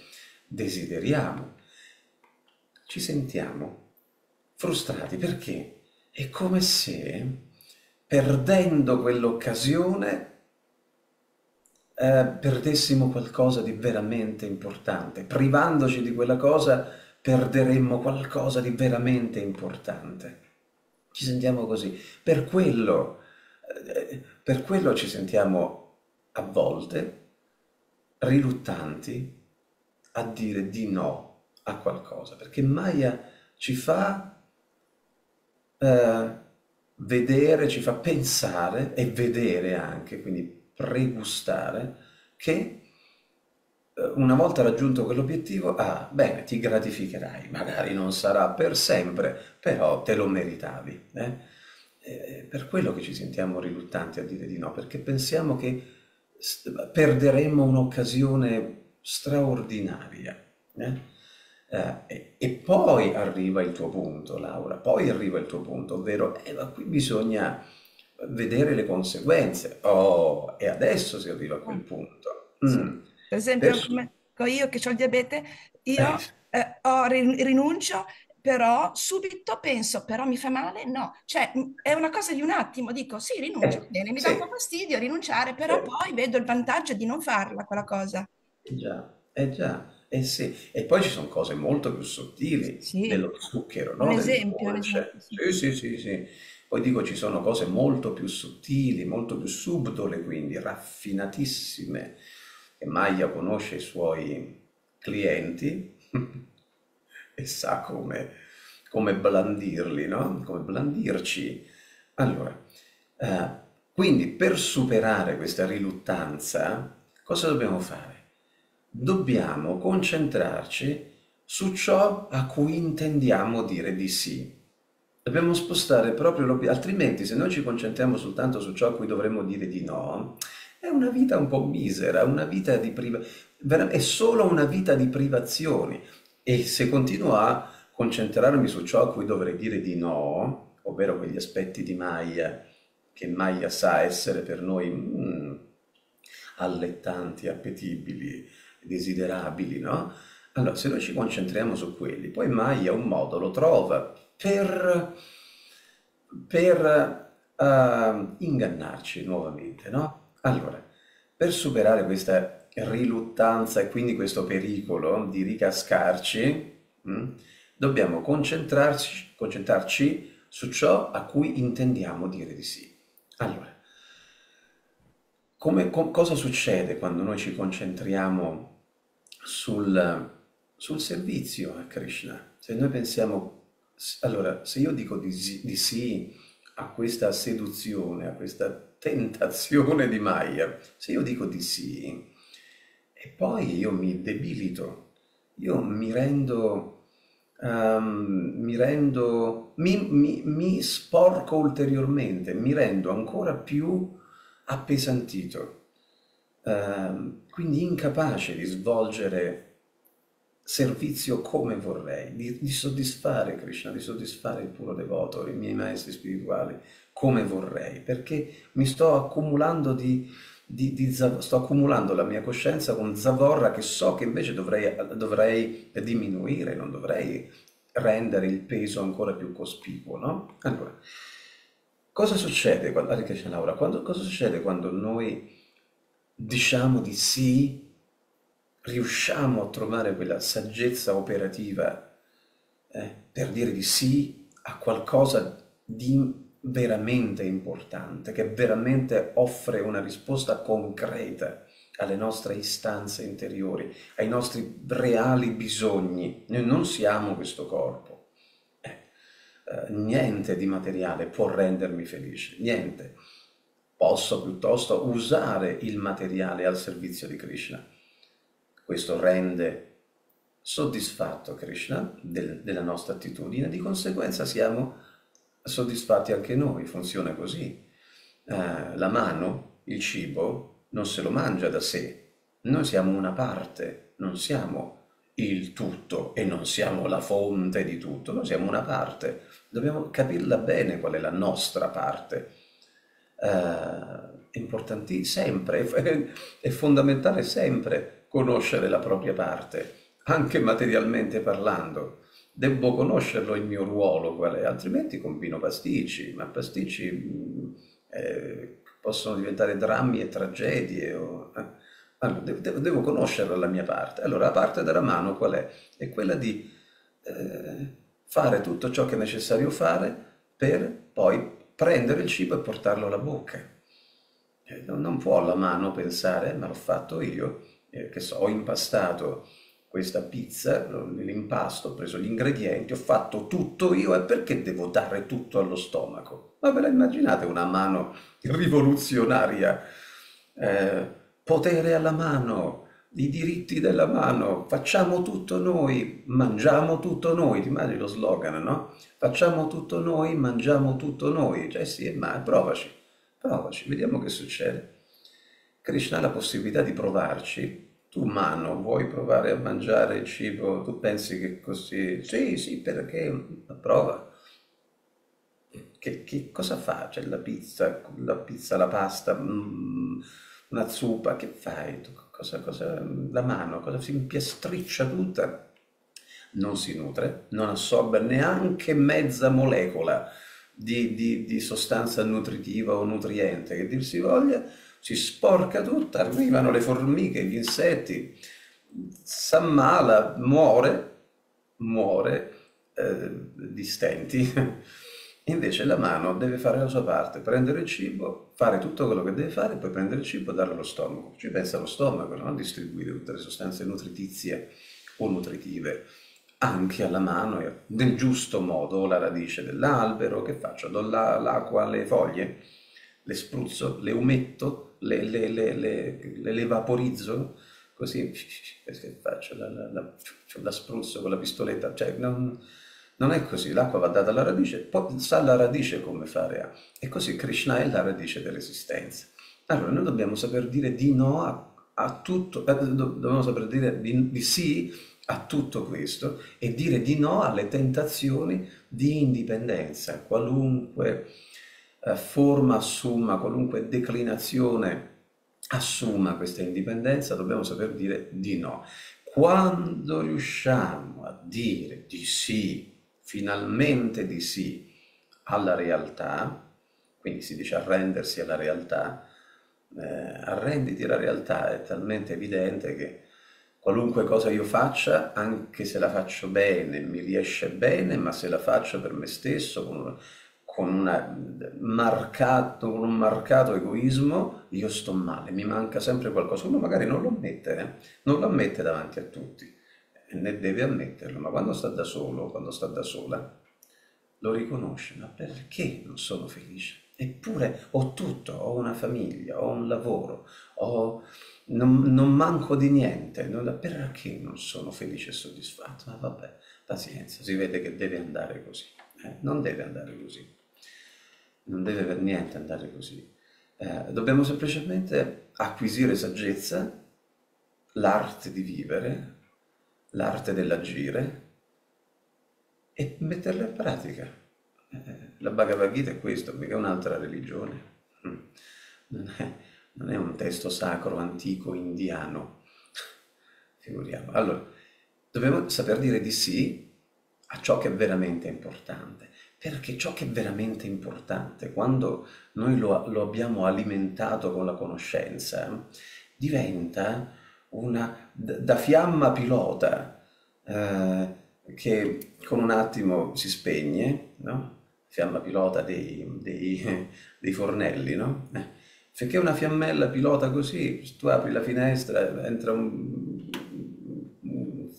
desideriamo. Ci sentiamo frustrati perché è come se perdendo quell'occasione perdessimo qualcosa di veramente importante. Privandoci di quella cosa, perderemmo qualcosa di veramente importante. Ci sentiamo così. Per quello ci sentiamo a volte riluttanti a dire di no a qualcosa, perché Maya ci fa vedere, ci fa pensare e vedere anche, quindi pregustare, che una volta raggiunto quell'obiettivo, ah, bene, ti gratificherai, magari non sarà per sempre, però te lo meritavi. È per quello che ci sentiamo riluttanti a dire di no, perché pensiamo che perderemmo un'occasione straordinaria. eh. E poi arriva il tuo punto, Laura, poi arriva il tuo punto, ovvero, ma qui bisogna vedere le conseguenze. Oh, e adesso si arriva a quel Ah, punto. sì. Per Per esempio, su- io che ho il diabete, eh, io rinuncio, però subito penso, però mi fa male? No, cioè è una cosa di un attimo, dico sì, rinuncio, bene, mi dà un po' sì, fastidio rinunciare, però certo. poi vedo il vantaggio di non farla quella cosa. Già, eh sì. E poi ci sono cose molto più sottili Sì, dello zucchero, un no? Del esempio, un dolce. esempio, sì. Sì, sì, sì, sì. Poi dico, ci sono cose molto più sottili, molto più subdole, quindi raffinatissime, che Maya conosce i suoi clienti e sa come blandirli, no? Come blandirci. Allora, eh, quindi per superare questa riluttanza, cosa dobbiamo fare? Dobbiamo concentrarci su ciò a cui intendiamo dire di sì. Dobbiamo spostare proprio l'obiettivo, altrimenti se noi ci concentriamo soltanto su ciò a cui dovremmo dire di no, è una vita un po' misera, una vita di è solo una vita di privazioni. E se continuo a concentrarmi su ciò a cui dovrei dire di no, ovvero quegli aspetti di Maya, che Maya sa essere per noi allettanti, appetibili, desiderabili, no? Allora, se noi ci concentriamo su quelli, poi Maya un modo lo trova per ingannarci nuovamente, no? Allora, per superare questa riluttanza e quindi questo pericolo di ricascarci, dobbiamo concentrarci su ciò a cui intendiamo dire di sì. Allora, cosa succede quando noi ci concentriamo sul servizio a Krishna? Se noi pensiamo, allora, se io dico di sì a questa seduzione, a questa tentazione di Maya, se io dico di sì, e poi io mi debilito, io mi sporco ulteriormente, mi rendo ancora più appesantito, quindi incapace di svolgere servizio come vorrei, di soddisfare Krishna, di soddisfare il puro devoto, i miei maestri spirituali, come vorrei, perché mi sto accumulando sto accumulando la mia coscienza con zavorra che so che invece dovrei diminuire, non dovrei rendere il peso ancora più cospicuo, no? Allora, cosa succede quando, Hare Krishna, Laura, cosa succede quando noi diciamo di sì, riusciamo a trovare quella saggezza operativa per dire di sì a qualcosa di veramente importante, che veramente offre una risposta concreta alle nostre istanze interiori, ai nostri reali bisogni. Noi non siamo questo corpo. Niente di materiale può rendermi felice, niente. Posso piuttosto usare il materiale al servizio di Krishna. Questo rende soddisfatto Krishna della nostra attitudine, di conseguenza siamo soddisfatti anche noi, funziona così. La mano, il cibo, non se lo mangia da sé, noi siamo una parte, non siamo il tutto e non siamo la fonte di tutto, noi siamo una parte, dobbiamo capirla bene qual è la nostra parte. È importantissimo, sempre, è fondamentale sempre conoscere la propria parte, anche materialmente parlando. Devo conoscerlo il mio ruolo, qual è, altrimenti combino pasticci, ma pasticci possono diventare drammi e tragedie. Allora, devo conoscere la mia parte. Allora, la parte della mano qual è? È quella di fare tutto ciò che è necessario fare per poi prendere il cibo e portarlo alla bocca. Non può la mano pensare, ma l'ho fatto io, che so, ho impastato questa pizza, l'impasto, ho preso gli ingredienti, ho fatto tutto io e perché devo dare tutto allo stomaco? Ma ve la immaginate una mano rivoluzionaria? Potere alla mano, i diritti della mano, facciamo tutto noi, mangiamo tutto noi, ti immagini lo slogan, no? Facciamo tutto noi, mangiamo tutto noi, cioè sì, ma provaci, vediamo che succede. Krishna ha la possibilità di provarci. Tu, umano, vuoi provare a mangiare il cibo? Tu pensi che così... Sì, perché? Prova. Che cosa fa? C'è la pizza, la pasta, una zuppa, che fai? La mano, cosa si impiastriccia tutta? Non si nutre, non assorbe neanche mezza molecola di sostanza nutritiva o nutriente, che dir si voglia, si sporca tutta, arrivano le formiche, gli insetti, s'ammala, muore di stenti. Invece la mano deve fare la sua parte, prendere il cibo, fare tutto quello che deve fare, poi prendere il cibo e darlo allo stomaco. Ci pensa lo stomaco, no? Distribuire tutte le sostanze nutritizie o nutritive anche alla mano, nel giusto modo, la radice dell'albero, che faccio? Do l'acqua alle foglie, le spruzzo, le umetto, le vaporizzo, così che faccio? La spruzzo con la pistoletta, cioè non è così, l'acqua va data alla radice, poi sa la radice come fare. E così Krishna è la radice dell'esistenza. Allora noi dobbiamo saper dire di no a tutto, dobbiamo saper dire di sì a tutto questo e dire di no alle tentazioni di indipendenza, qualunque forma assuma, qualunque declinazione assuma questa indipendenza, dobbiamo saper dire di no. Quando riusciamo a dire di sì, finalmente di sì, alla realtà, quindi si dice arrendersi alla realtà, arrenditi alla realtà è talmente evidente che qualunque cosa io faccia, anche se la faccio bene, mi riesce bene, ma se la faccio per me stesso, con un marcato egoismo, io sto male, mi manca sempre qualcosa. Uno magari non lo ammette, non lo ammette davanti a tutti, né deve ammetterlo, ma quando sta da solo, quando sta da sola, lo riconosce. Ma perché non sono felice? Eppure ho tutto, ho una famiglia, ho un lavoro, non manco di niente, perché non sono felice e soddisfatto? Ma vabbè, pazienza, si vede che deve andare così, non deve andare così, non deve per niente andare così. Dobbiamo semplicemente acquisire saggezza, l'arte di vivere, l'arte dell'agire e metterla in pratica. La Bhagavad Gita è questo, mica un'altra religione. Non è un testo sacro antico indiano. Figuriamo. Allora, dobbiamo saper dire di sì a ciò che è veramente importante, perché ciò che è veramente importante, quando noi lo abbiamo alimentato con la conoscenza, diventa da fiamma pilota che con un attimo si spegne, no? Fiamma pilota dei fornelli, no? Finché una fiammella pilota così, tu apri la finestra, entra un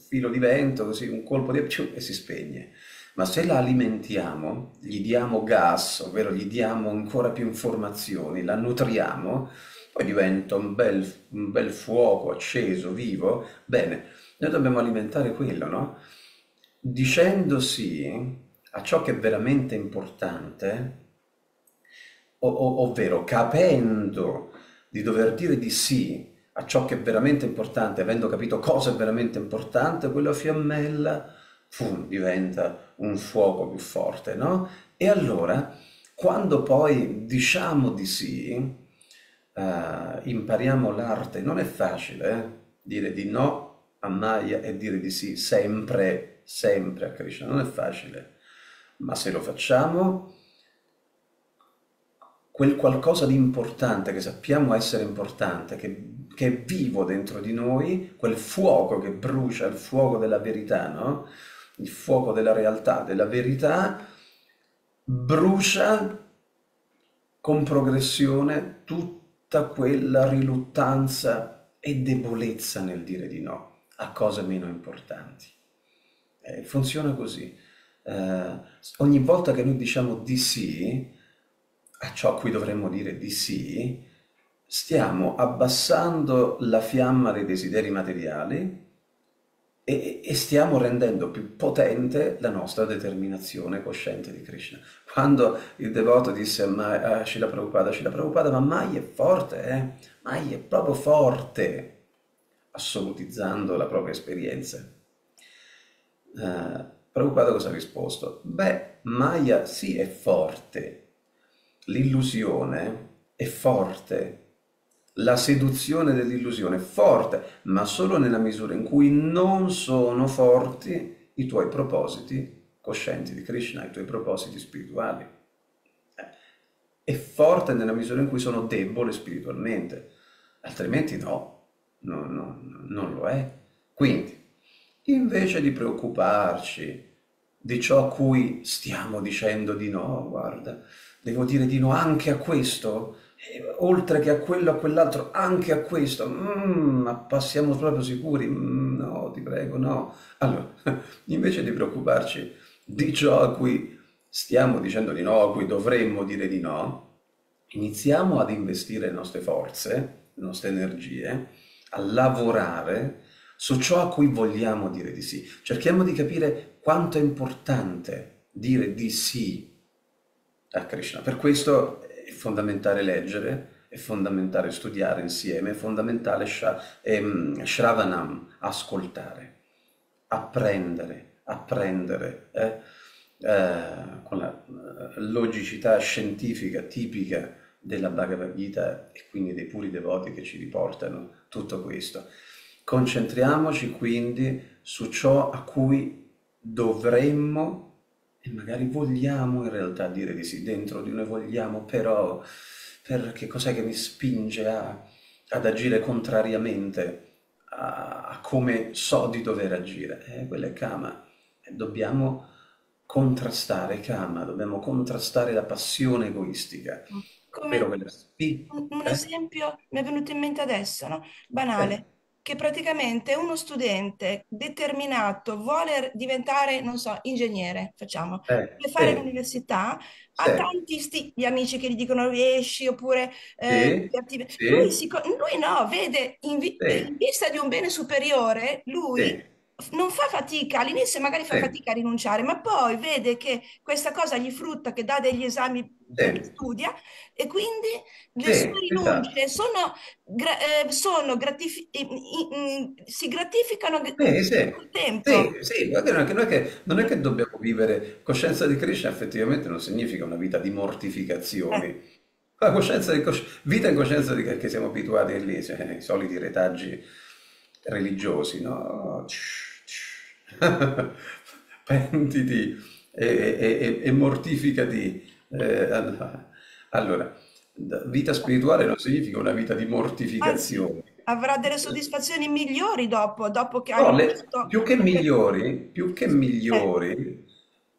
filo di vento, così un colpo di e si spegne. Ma se la alimentiamo, gli diamo gas, ovvero gli diamo ancora più informazioni, la nutriamo, poi diventa un bel fuoco acceso, vivo. Bene, noi dobbiamo alimentare quello, no? Dicendo sì a ciò che è veramente importante, ovvero capendo di dover dire di sì a ciò che è veramente importante, avendo capito cosa è veramente importante, quella fiammella diventa un fuoco più forte, no? E allora, quando poi diciamo di sì, impariamo l'arte. Non è facile dire di no a Maya e dire di sì sempre a Krishna, non è facile, ma se lo facciamo, quel qualcosa di importante che sappiamo essere importante, che è vivo dentro di noi, quel fuoco che brucia, il fuoco della verità, no? Il fuoco della realtà, della verità, brucia con progressione tutta quella riluttanza e debolezza nel dire di no. a cose meno importanti. Funziona così. Ogni volta che noi diciamo di sì a ciò a cui dovremmo dire di sì, stiamo abbassando la fiamma dei desideri materiali e stiamo rendendo più potente la nostra determinazione cosciente di Krishna. Quando il devoto disse a Srila Prabhupada, ma Mai è forte, Mai è proprio forte, assolutizzando la propria esperienza. Prabhupada cosa ha risposto? Beh, Maya sì è forte, l'illusione è forte, la seduzione dell'illusione è forte, ma solo nella misura in cui non sono forti i tuoi propositi coscienti di Krishna, i tuoi propositi spirituali. È forte nella misura in cui sono debole spiritualmente, altrimenti non lo è. Quindi, invece di preoccuparci di ciò a cui stiamo dicendo di no, guarda, devo dire di no anche a questo, oltre che a quello, a quell'altro, anche a questo, ma siamo proprio sicuri? No, ti prego, no. Allora, invece di preoccuparci di ciò a cui stiamo dicendo di no, a cui dovremmo dire di no, iniziamo ad investire le nostre forze, le nostre energie, a lavorare su ciò a cui vogliamo dire di sì. Cerchiamo di capire quanto è importante dire di sì a Krishna. Per questo è fondamentale leggere, è fondamentale studiare insieme, è fondamentale Shravanam, ascoltare, apprendere con la logicità scientifica tipica della Bhagavad Gita e quindi dei puri devoti che ci riportano tutto questo. Concentriamoci quindi su ciò a cui dovremmo e magari vogliamo in realtà dire di sì. Dentro di noi vogliamo, però che cos'è che mi spinge ad agire contrariamente a come so di dover agire? Quello è Kama. Dobbiamo contrastare Kama, dobbiamo contrastare la passione egoistica, ovvero Come quella un esempio mi è venuto in mente adesso, no? Banale, che praticamente uno studente determinato vuole diventare, non so, ingegnere, facciamo, vuole fare sì, l'università, ha sì, tanti gli amici che gli dicono esci oppure sì, lui, sì, lui no, vede in sì, vista di un bene superiore, lui sì, non fa fatica, all'inizio magari fa sì, fatica a rinunciare, ma poi vede che questa cosa gli frutta, che dà degli esami perché sì, studia e quindi le sue sì, esatto. rinunce si gratificano Sì, sì, col tempo. sì, sì, guarda, non è che dobbiamo vivere coscienza di Krishna, effettivamente non significa una vita di Eh, mortificazioni. La coscienza vita in coscienza di che siamo abituati lì, cioè, i soliti retaggi religiosi, no? Pentiti e mortificati. Allora, vita spirituale non significa una vita di Anzi, mortificazioni. avrà delle soddisfazioni migliori dopo che ha No, rinunciato. più che Eh, migliori,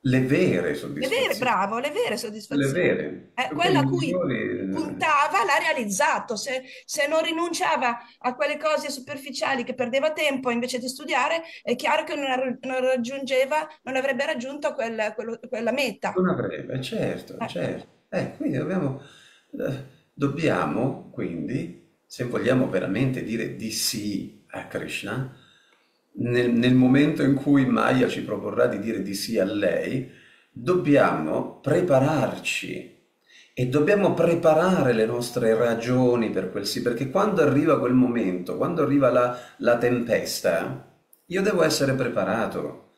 le vere Le vere, soddisfazioni, bravo, le vere le soddisfazioni. vere, più che Quella a cui migliori, puntava l'ha realizzato. Se non rinunciava a quelle cose superficiali che perdeva tempo invece di studiare, è chiaro che non raggiungeva, non avrebbe raggiunto quella meta. non avrebbe, certo, Eh, certo. Quindi dobbiamo, quindi, se vogliamo veramente dire di sì a Krishna, nel momento in cui Maya ci proporrà di dire di sì a lei, dobbiamo prepararci e dobbiamo preparare le nostre ragioni per quel sì, perché quando arriva quel momento, quando arriva la tempesta, io devo essere preparato.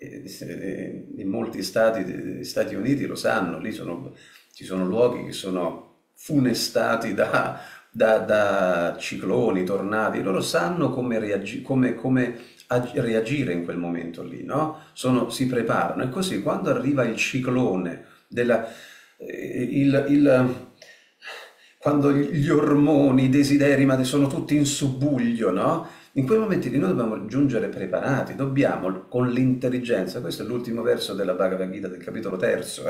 In molti stati degli Stati Uniti lo sanno, ci sono luoghi che sono funestati da cicloni, tornadi, loro sanno come reagire in quel momento lì, no? Si preparano e così quando arriva il ciclone, quando gli ormoni, i desideri, ma sono tutti in subbuglio, no? In quei momenti lì noi dobbiamo giungere preparati, dobbiamo con l'intelligenza, questo è l'ultimo verso della Bhagavad Gita del capitolo terzo,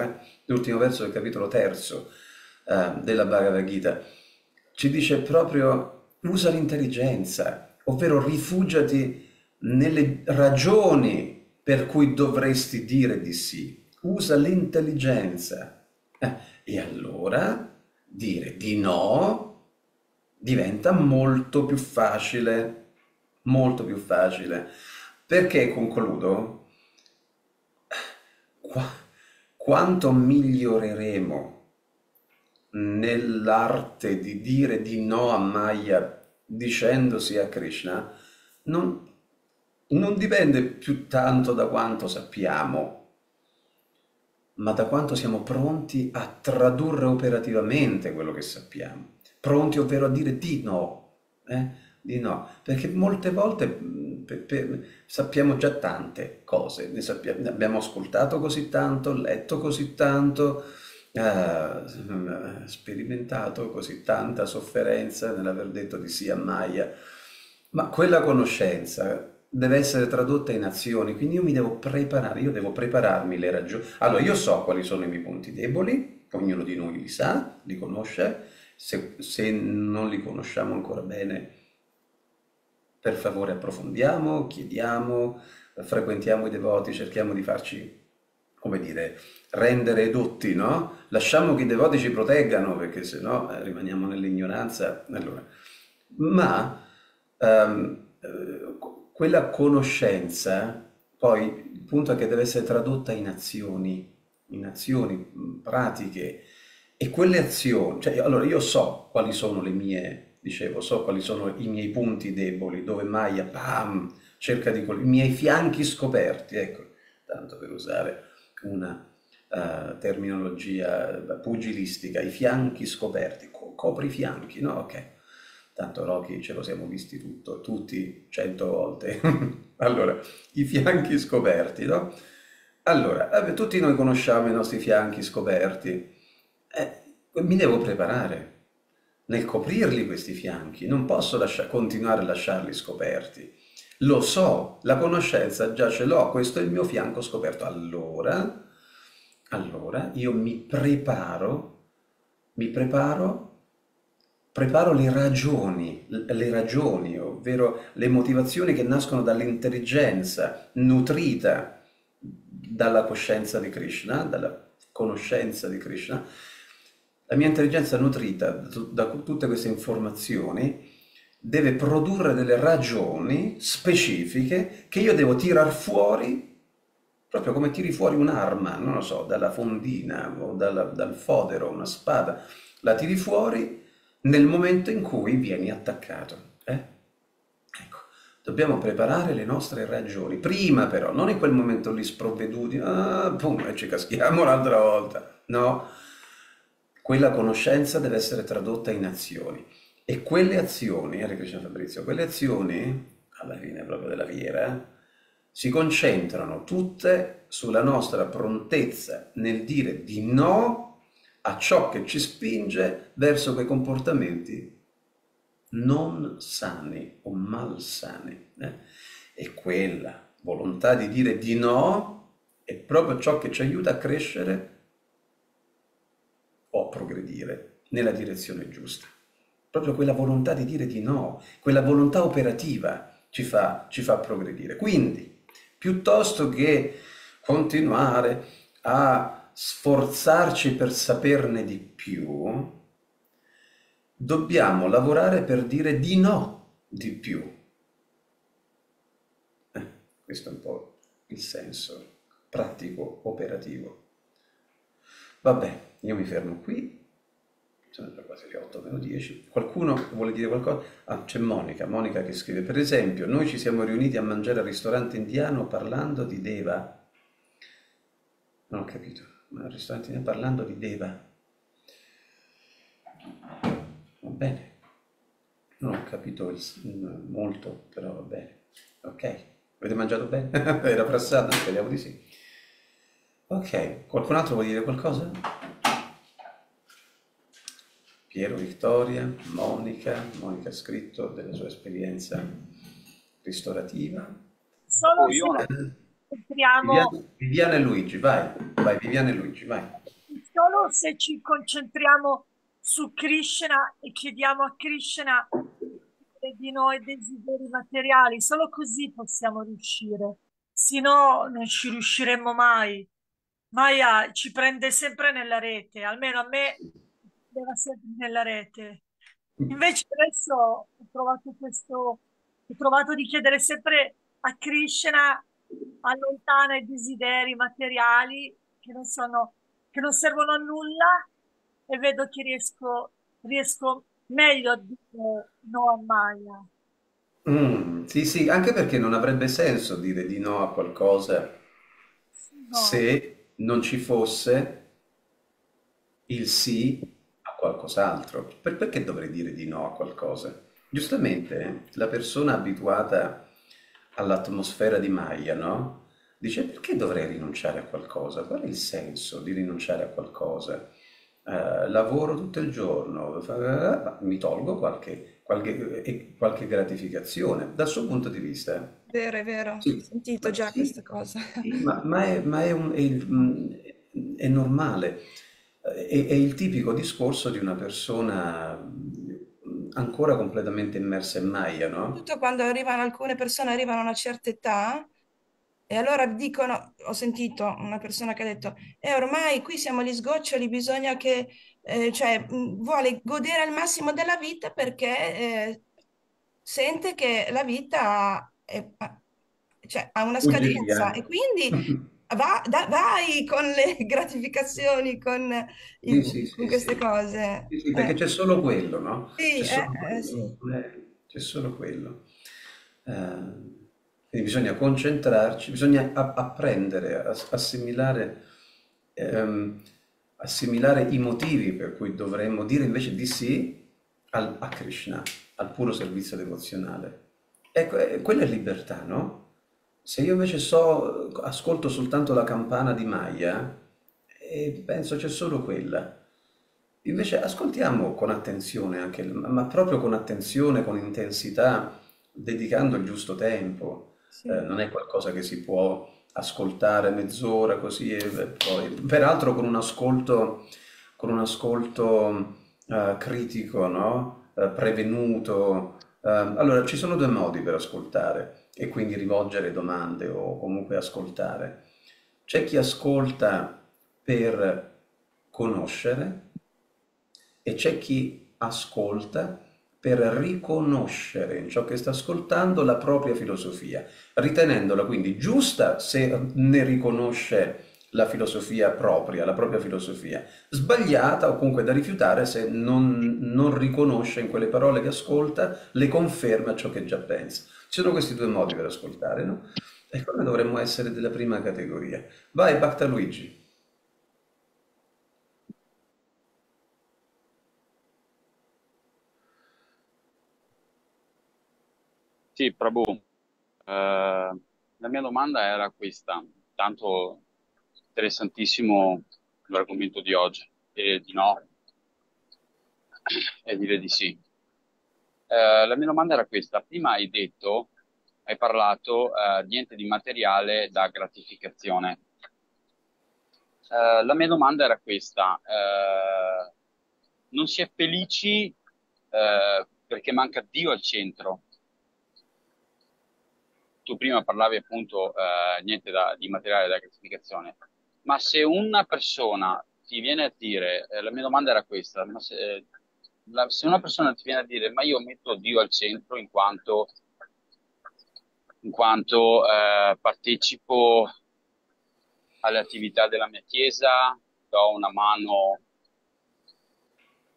l'ultimo verso del capitolo terzo della Bhagavad Gita, ci dice proprio Usa l'intelligenza, ovvero rifugiati nelle ragioni per cui dovresti dire di sì. Usa l'intelligenza. E allora dire di no diventa molto più facile, molto più facile. Perché concludo? Qua- Quanto miglioreremo nell'arte di dire di no a Maya dicendosi a Krishna, non, non dipende più tanto da quanto sappiamo, ma da quanto siamo pronti a tradurre operativamente quello che sappiamo. Pronti ovvero a dire di no, di no, perché molte volte sappiamo già tante cose, ne abbiamo ascoltato così tanto, letto così tanto, sperimentato così tanta sofferenza nell'aver detto di sì a Maya, ma quella conoscenza deve essere tradotta in azioni, quindi io mi devo preparare, io devo prepararmi le ragioni. Allora, io so quali sono i miei punti deboli, ognuno di noi li sa, li conosce, se non li conosciamo ancora bene, per favore approfondiamo, chiediamo, frequentiamo i devoti, cerchiamo di farci, come dire, rendere edotti, no? Lasciamo che i devoti ci proteggano, perché se no rimaniamo nell'ignoranza. Allora, ma quella conoscenza, poi il punto è che deve essere tradotta in azioni pratiche. E quelle azioni, cioè, allora io so quali sono le mie, dicevo, so quali sono i miei punti deboli, dove Maya, pam, cerca di i miei fianchi scoperti, ecco, tanto per usare una terminologia pugilistica, i fianchi scoperti, copri i fianchi, no? Ok, tanto Rocky ce lo siamo visti tutti 100 volte. Allora, i fianchi scoperti, no? Allora, tutti noi conosciamo i nostri fianchi scoperti. Mi devo preparare nel coprirli questi fianchi, non posso continuare a lasciarli scoperti. Lo so, la conoscenza già ce l'ho, questo è il mio fianco scoperto. Allora io preparo le ragioni, ovvero le motivazioni che nascono dall'intelligenza nutrita dalla coscienza di Krishna, dalla conoscenza di Krishna. La mia intelligenza nutrita da tutte queste informazioni deve produrre delle ragioni specifiche che io devo tirar fuori, proprio come tiri fuori un'arma, non lo so, dalla fondina o dal fodero, una spada, la tiri fuori nel momento in cui vieni attaccato. Ecco, dobbiamo preparare le nostre ragioni, prima però, non in quel momento lì sprovveduti, pum, e ci caschiamo un'altra volta, no. Quella conoscenza deve essere tradotta in azioni. E quelle azioni, Hare Krishna Fabrizio, quelle azioni, alla fine proprio della fiera, si concentrano tutte sulla nostra prontezza nel dire di no a ciò che ci spinge verso quei comportamenti non sani o malsani. E quella volontà di dire di no è proprio ciò che ci aiuta a crescere o a progredire nella direzione giusta. Proprio quella volontà di dire di no, quella volontà operativa ci fa progredire. Quindi, piuttosto che continuare a sforzarci per saperne di più, dobbiamo lavorare per dire di no di più. Questo è un po' il senso pratico, operativo. Vabbè, io mi fermo qui. Sono già quasi le 8 meno 10. Qualcuno vuole dire qualcosa? Ah, c'è Monica che scrive, per esempio, noi ci siamo riuniti a mangiare al ristorante indiano parlando di Deva. Non ho capito, ma al ristorante indiano parlando di Deva. Va bene. Non ho capito molto, però va bene. Ok. Avete mangiato bene? Era prassato? Speriamo di sì. Ok, qualcun altro vuole dire qualcosa? Piero, Vittoria, Monica ha scritto della sua esperienza ristorativa. Solo Io se no. Viviana e Luigi, vai, Viviana e Luigi, vai. solo se ci concentriamo su Krishna e chiediamo a Krishna di noi desideri materiali, solo così possiamo riuscire, se no non ci riusciremmo mai. Maya ci prende sempre nella rete, almeno a me prendeva sempre nella rete. Invece adesso ho trovato di chiedere sempre a Krishna, allontana i desideri materiali che non servono a nulla e vedo che riesco meglio a dire no a Maya. Sì, sì, anche perché non avrebbe senso dire di no a qualcosa No, se non ci fosse il sì a qualcos'altro. Perché dovrei dire di no a qualcosa? Giustamente, la persona abituata all'atmosfera di Maya, no? Dice perché dovrei rinunciare a qualcosa? Qual è il senso di rinunciare a qualcosa? Lavoro tutto il giorno, mi tolgo qualche gratificazione dal suo punto di vista. È vero, ho Sì, sentito ma, già sì, questa cosa. sì, è normale. È il tipico discorso di una persona ancora completamente immersa in Maya, no? Soprattutto quando arrivano alcune persone, arrivano a una certa età e allora dicono, ho sentito una persona che ha detto, ormai qui siamo agli sgoccioli, bisogna che, cioè, vuole godere al massimo della vita perché sente che la vita cioè, ha una Fugge scadenza e via. quindi vai con le gratificazioni, Sì, sì, con sì, queste sì. cose. Sì, sì, perché c'è solo quello, no? Sì, C'è solo sì. quello, c'è solo quello. Quindi bisogna concentrarci, bisogna apprendere, ehm, assimilare i motivi per cui dovremmo dire invece di sì a Krishna, al puro servizio devozionale. Ecco, quella è libertà, no? Se io invece ascolto soltanto la campana di Maya, e penso c'è solo quella. Invece ascoltiamo con attenzione anche, ma proprio con attenzione, con intensità, dedicando il giusto tempo. Sì. Non è qualcosa che si può ascoltare mezz'ora così e poi. Peraltro con un ascolto critico, no? Prevenuto. Allora, ci sono due modi per ascoltare e quindi rivolgere domande o comunque ascoltare. C'è chi ascolta per conoscere e c'è chi ascolta per riconoscere in ciò che sta ascoltando la propria filosofia, ritenendola quindi giusta se ne riconosce la filosofia propria, la propria filosofia, sbagliata o comunque da rifiutare se non riconosce in quelle parole che ascolta le conferme a ciò che già pensa. Ci sono questi due modi per ascoltare, no? Ecco, noi dovremmo essere della prima categoria. Vai, Bacta Luigi. Sì, Prabhu, la mia domanda era questa. Tanto interessantissimo l'argomento di oggi. E di no, e dire di sì. La mia domanda era questa. Prima hai parlato, niente di materiale da gratificazione. La mia domanda era questa. Non si è felici, perché manca Dio al centro. Tu prima parlavi appunto, niente di materiale da gratificazione, ma se una persona ti viene a dire, la mia domanda era questa, ma se una persona ti viene a dire, ma io metto Dio al centro in quanto partecipo alle attività della mia chiesa, do una mano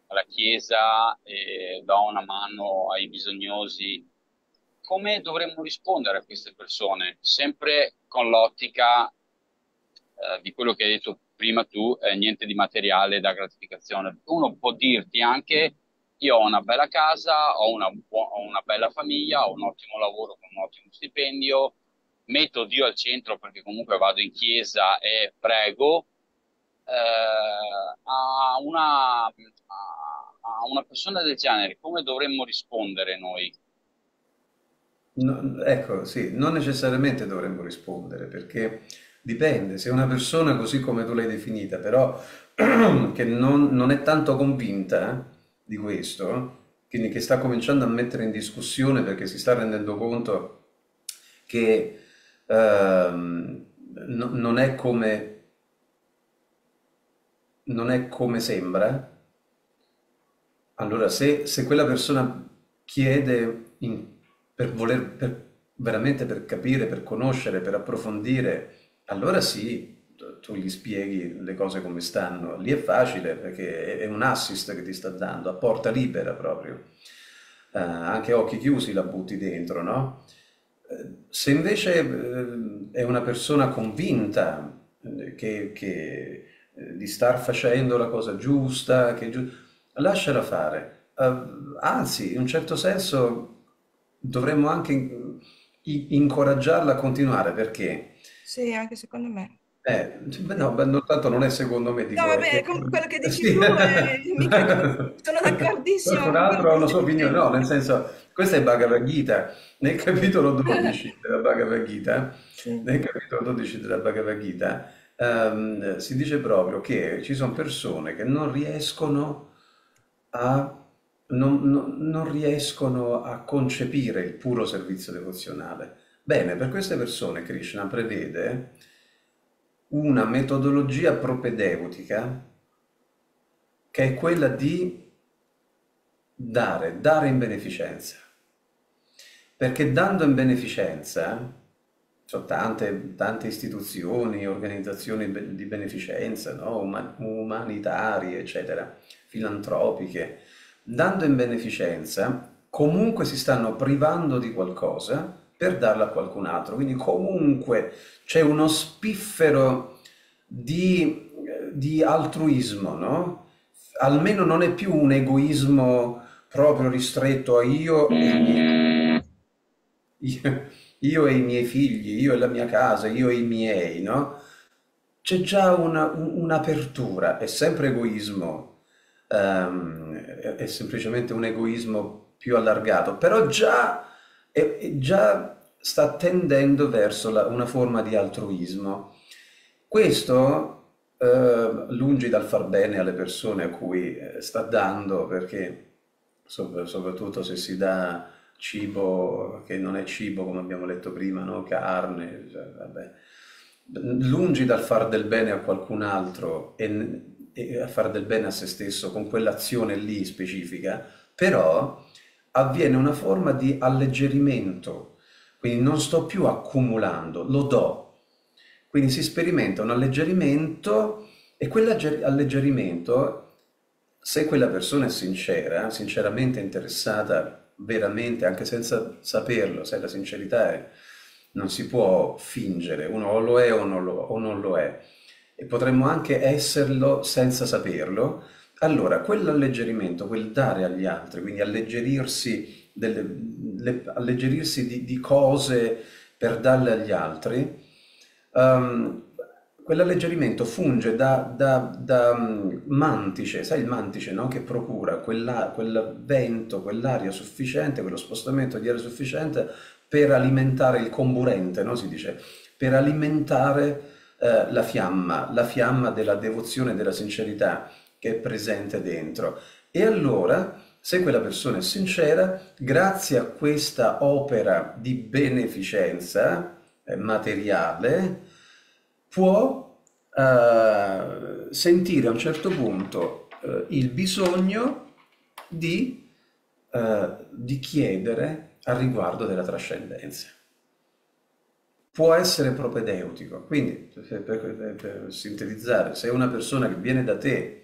alla chiesa e do una mano ai bisognosi, come dovremmo rispondere a queste persone? Sempre con l'ottica, di quello che hai detto prima tu, niente di materiale da gratificazione. Uno può dirti anche, io ho una bella casa, ho una bella famiglia, ho un ottimo lavoro con un ottimo stipendio, metto Dio al centro perché comunque vado in chiesa e prego, a una persona del genere, come dovremmo rispondere noi? Ecco, sì, non necessariamente dovremmo rispondere, perché dipende, se una persona così come tu l'hai definita, però che non è tanto convinta di questo, quindi che sta cominciando a mettere in discussione perché si sta rendendo conto che non è come sembra. Allora, se quella persona chiede veramente per capire, per conoscere, per approfondire, allora sì, tu gli spieghi le cose come stanno. Lì è facile perché è un assist che ti sta dando, a porta libera proprio. Anche a occhi chiusi la butti dentro, no? Se invece è una persona convinta di star facendo la cosa giusta, lasciala fare. Anzi, in un certo senso dovremmo anche incoraggiarla a continuare perché, Sì, anche secondo me. beh, no, beh, tanto non è secondo me, No, dico, è vabbè, che quello che dici sì. tu, sono d'accordissimo Qualcun con quello altro ha che una stai sua opinione, no, dicendo. nel senso, questa è Bhagavad Gita, nel capitolo 12 della Bhagavad Gita, Sì. nel capitolo 12 della Bhagavad Gita, si dice proprio che ci sono persone che non riescono a, non riescono a concepire il puro servizio devozionale. Bene, per queste persone Krishna prevede una metodologia propedeutica che è quella di dare in beneficenza. Perché dando in beneficenza, sono tante istituzioni, organizzazioni di beneficenza, no? Umanitarie, eccetera, filantropiche. Dando in beneficenza, comunque si stanno privando di qualcosa per darla a qualcun altro. Quindi comunque c'è uno spiffero di altruismo, no? Almeno non è più un egoismo proprio ristretto a io, io e i miei figli, io e la mia casa, io e i miei, no? C'è già un'apertura, è sempre egoismo, è semplicemente un egoismo più allargato, però già sta tendendo verso una forma di altruismo. Questo, lungi dal far bene alle persone a cui sta dando, perché soprattutto se si dà cibo che non è cibo, come abbiamo letto prima, no? Carne, cioè, vabbè. Lungi dal far del bene a qualcun altro e a far del bene a se stesso con quell'azione lì specifica, però avviene una forma di alleggerimento, quindi non sto più accumulando, lo do. Quindi si sperimenta un alleggerimento e quell'alleggerimento, se quella persona è sincera, sinceramente interessata, veramente, anche senza saperlo, se la sincerità non si può fingere, uno o lo è o non lo è, e potremmo anche esserlo senza saperlo, allora quell'alleggerimento, quel dare agli altri, quindi alleggerirsi, alleggerirsi di cose per darle agli altri, quell'alleggerimento funge da mantice, sai il mantice, no? Che procura quel vento, quell'aria sufficiente, quello spostamento di aria sufficiente per alimentare il comburente, no? Si dice, per alimentare la fiamma della devozione e della sincerità che è presente dentro. E allora, se quella persona è sincera, grazie a questa opera di beneficenza materiale, può sentire a un certo punto il bisogno di chiedere al riguardo della trascendenza. Può essere propedeutico, quindi per sintetizzare, se una persona che viene da te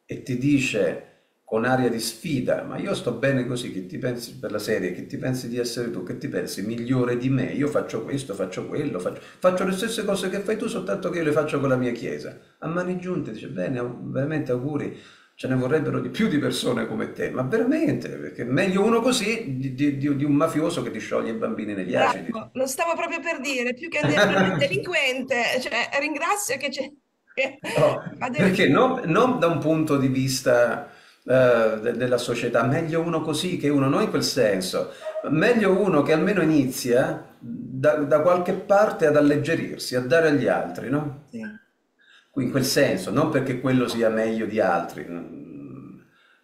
e ti dice con aria di sfida, ma io sto bene così, che ti pensi per la serie, che ti pensi di essere tu, che ti pensi migliore di me, io faccio questo, faccio quello, faccio le stesse cose che fai tu, soltanto che io le faccio con la mia chiesa. A mani giunte dice, bene, veramente auguri, ce ne vorrebbero di più di persone come te, ma veramente, perché meglio uno così di un mafioso che ti scioglie i bambini negli acidi. Bravo, lo stavo proprio per dire, più che un delinquente, cioè ringrazio che c'è che No, fa delle perché cose. non da un punto di vista della società, meglio uno così che uno, non in quel senso, meglio uno che almeno inizia da qualche parte ad alleggerirsi, a dare agli altri, no? Sì. In quel senso, non perché quello sia meglio di altri,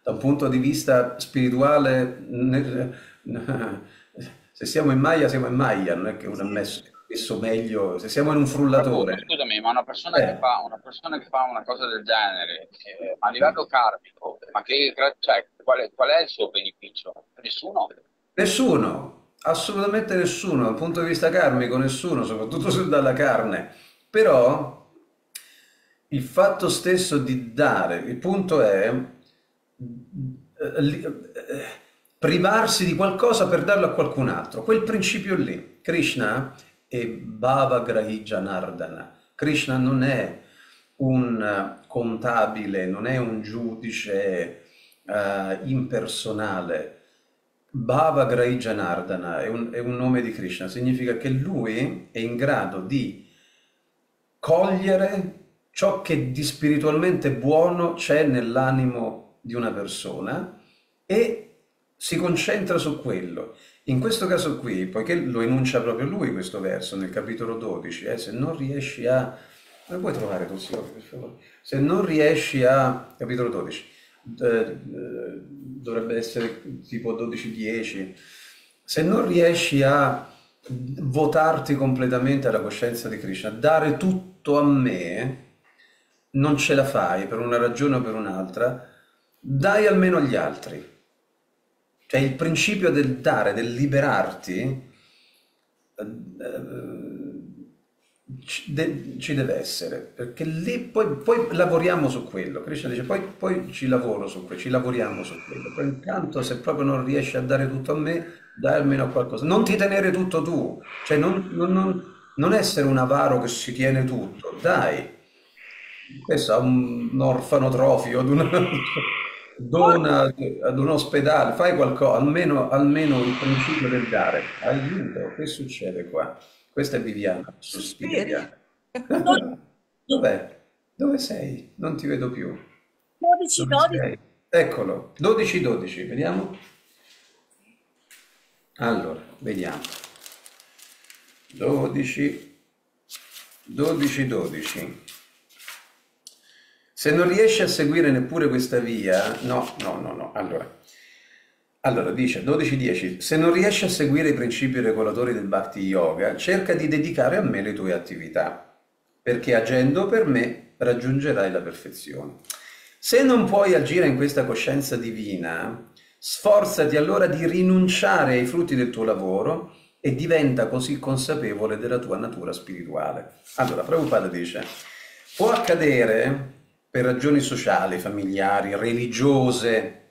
Da un punto di vista spirituale, se siamo in Maya, siamo in Maya, non è che uno è messo meglio, se siamo in un Appunto, frullatore. scusami, ma Eh, una persona che fa una cosa del genere, a livello karmico, ma cioè, qual è il suo beneficio? Nessuno. Nessuno, assolutamente nessuno, dal punto di vista karmico nessuno, soprattutto se dalla carne. Però il fatto stesso di dare, il punto è privarsi di qualcosa per darlo a qualcun altro. Quel principio lì, Krishna è Bhava Grahi Janardana. Krishna non è un contabile, non è un giudice impersonale. Bhava Grahi Janardana è un nome di Krishna, significa che lui è in grado di cogliere ciò che di spiritualmente buono c'è nell'animo di una persona e si concentra su quello. In questo caso qui, poiché lo enuncia proprio lui questo verso nel capitolo 12, se non riesci a... Come puoi trovare tu, Signore, per favore? Se non riesci a... Capitolo 12, dovrebbe essere tipo 12:10. Se non riesci a votarti completamente alla coscienza di Krishna, dare tutto a me, non ce la fai per una ragione o per un'altra, dai almeno agli altri. Cioè il principio del dare, del liberarti, ci deve essere, perché lì poi lavoriamo su quello. Krishna dice, poi ci lavoro su quello, ci lavoriamo su quello. Poi intanto se proprio non riesci a dare tutto a me, dai almeno qualcosa. Non ti tenere tutto tu, cioè non essere un avaro che si tiene tutto, dai. Questo a un orfanotrofio, dona ad un ospedale, fai qualcosa, almeno il principio del dare. Aiuto, che succede qua? Questa è Viviana, sospira Viviana. Dov'è? Dove sei? Non ti vedo più. 12, Dove 12. sei? Eccolo, 12-12, vediamo. Allora, vediamo. 12, 12. Se non riesci a seguire neppure questa via, no. Allora dice 12:10, se non riesci a seguire i principi regolatori del Bhakti Yoga, cerca di dedicare a me le tue attività, perché agendo per me raggiungerai la perfezione. Se non puoi agire in questa coscienza divina, sforzati allora di rinunciare ai frutti del tuo lavoro e diventa così consapevole della tua natura spirituale. Allora, Prabhupada dice, può accadere per ragioni sociali, familiari, religiose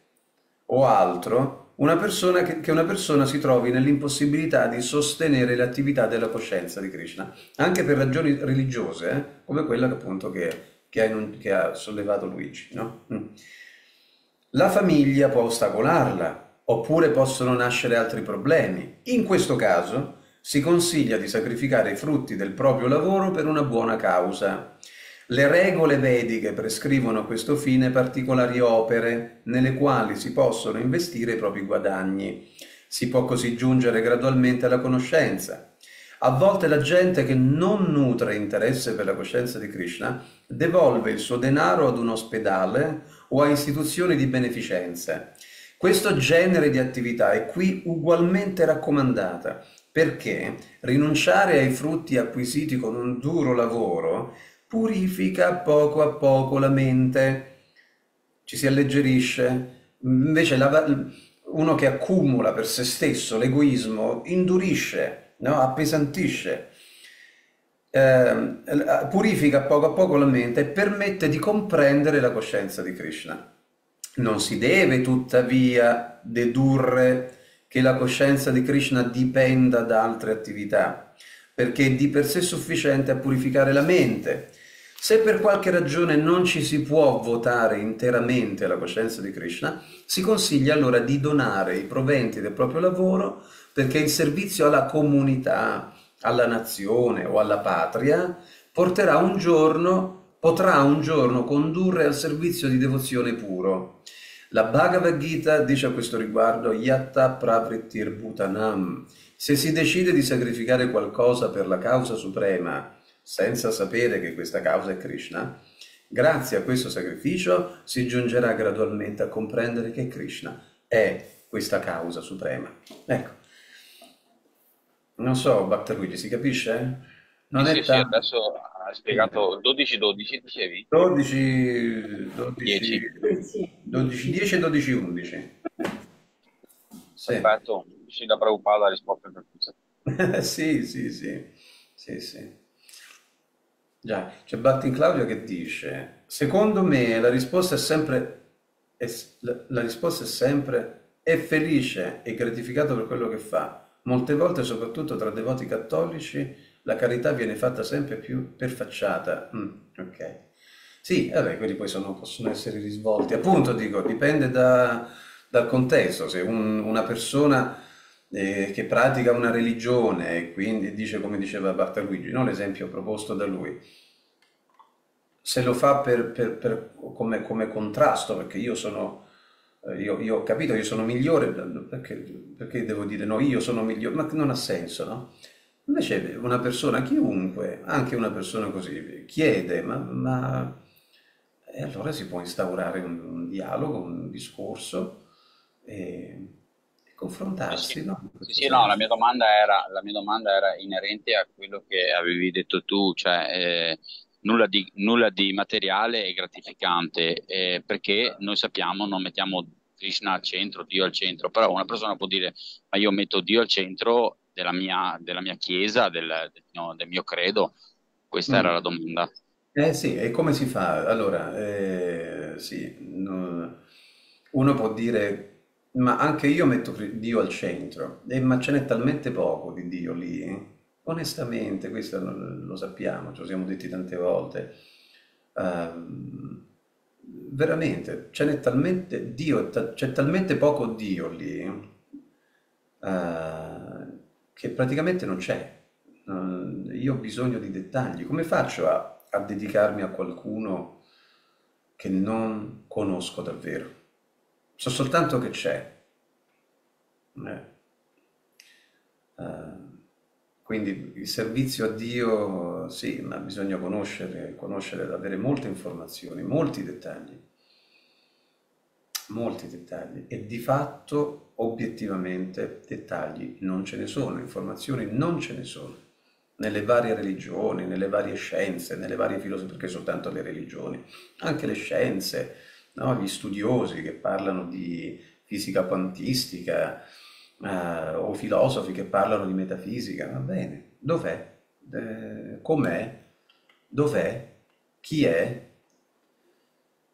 o altro, che una persona si trovi nell'impossibilità di sostenere le attività della coscienza di Krishna, anche per ragioni religiose, come quella appunto che ha sollevato Luigi, no? La famiglia può ostacolarla, oppure possono nascere altri problemi. In questo caso si consiglia di sacrificare i frutti del proprio lavoro per una buona causa. Le regole vediche prescrivono a questo fine particolari opere nelle quali si possono investire i propri guadagni. Si può così giungere gradualmente alla conoscenza. A volte la gente che non nutre interesse per la coscienza di Krishna devolve il suo denaro ad un ospedale o a istituzioni di beneficenza. Questo genere di attività è qui ugualmente raccomandata, perché rinunciare ai frutti acquisiti con un duro lavoro purifica poco a poco la mente, ci si alleggerisce. Invece uno che accumula per se stesso l'egoismo indurisce, no? Appesantisce, purifica poco a poco la mente e permette di comprendere la coscienza di Krishna. Non si deve tuttavia dedurre che la coscienza di Krishna dipenda da altre attività, perché è di per sé sufficiente a purificare la mente. Se per qualche ragione non ci si può votare interamente alla coscienza di Krishna, si consiglia allora di donare i proventi del proprio lavoro, perché il servizio alla comunità, alla nazione o alla patria potrà un giorno condurre al servizio di devozione puro. La Bhagavad Gita dice a questo riguardo Yatta pravrittir bhutanam. Se si decide di sacrificare qualcosa per la causa suprema, senza sapere che questa causa è Krishna, Grazie a questo sacrificio si giungerà gradualmente a comprendere che Krishna è questa causa suprema. Ecco, non so, Bhattacharya, si capisce? Sì, Non sì, è sì, tanto. adesso hai spiegato 12-12, dicevi? 12, 10. 12, 12, 10 e 12, 11. Sì. Perfetto, sì, da Prabhupada la risposta per tutti. Sì, sì, sì, sì, sì. Già, c'è Battin Claudio che dice, secondo me la risposta è sempre, la risposta è sempre, è felice e gratificato per quello che fa. Molte volte, soprattutto tra devoti cattolici, la carità viene fatta sempre più perfacciata. Ok. Sì, vabbè, quelli poi possono essere risvolti. Appunto, dico, dipende dal contesto. Se una persona che pratica una religione e quindi dice, come diceva Bartaluigi, no? L'esempio proposto da lui, se lo fa come contrasto, perché io sono, io ho capito, io sono migliore, perché devo dire no, io sono migliore, ma non ha senso, no? Invece una persona, chiunque, anche una persona così, chiede, e allora si può instaurare un dialogo, un discorso e Sì, sì. confrontarsi, no? In Sì, questo sì, no, senso. la mia domanda era inerente a quello che avevi detto tu, cioè nulla di materiale e gratificante, perché noi sappiamo, non mettiamo Krishna al centro, Dio al centro, però una persona può dire, ma io metto Dio al centro della mia chiesa, del mio credo. Questa era Mm. la domanda. Eh sì, e come si fa? Allora, sì, uno può dire, ma anche io metto Dio al centro, ma ce n'è talmente poco di Dio lì, onestamente, questo lo sappiamo, ce lo siamo detti tante volte. Veramente, ce n'è talmente Dio, c'è talmente poco Dio lì, che praticamente non c'è. Io ho bisogno di dettagli. Come faccio a dedicarmi a qualcuno che non conosco davvero? So soltanto che c'è. Eh. Eh, quindi il servizio a Dio, sì, ma bisogna conoscere, avere molte informazioni, molti dettagli e di fatto, obiettivamente, dettagli non ce ne sono, informazioni non ce ne sono. Nelle varie religioni, nelle varie scienze, nelle varie filosofie, perché soltanto le religioni, anche le scienze, no? Gli studiosi che parlano di fisica quantistica, o filosofi che parlano di metafisica, va bene, dov'è? Com'è? Dov'è? Chi è?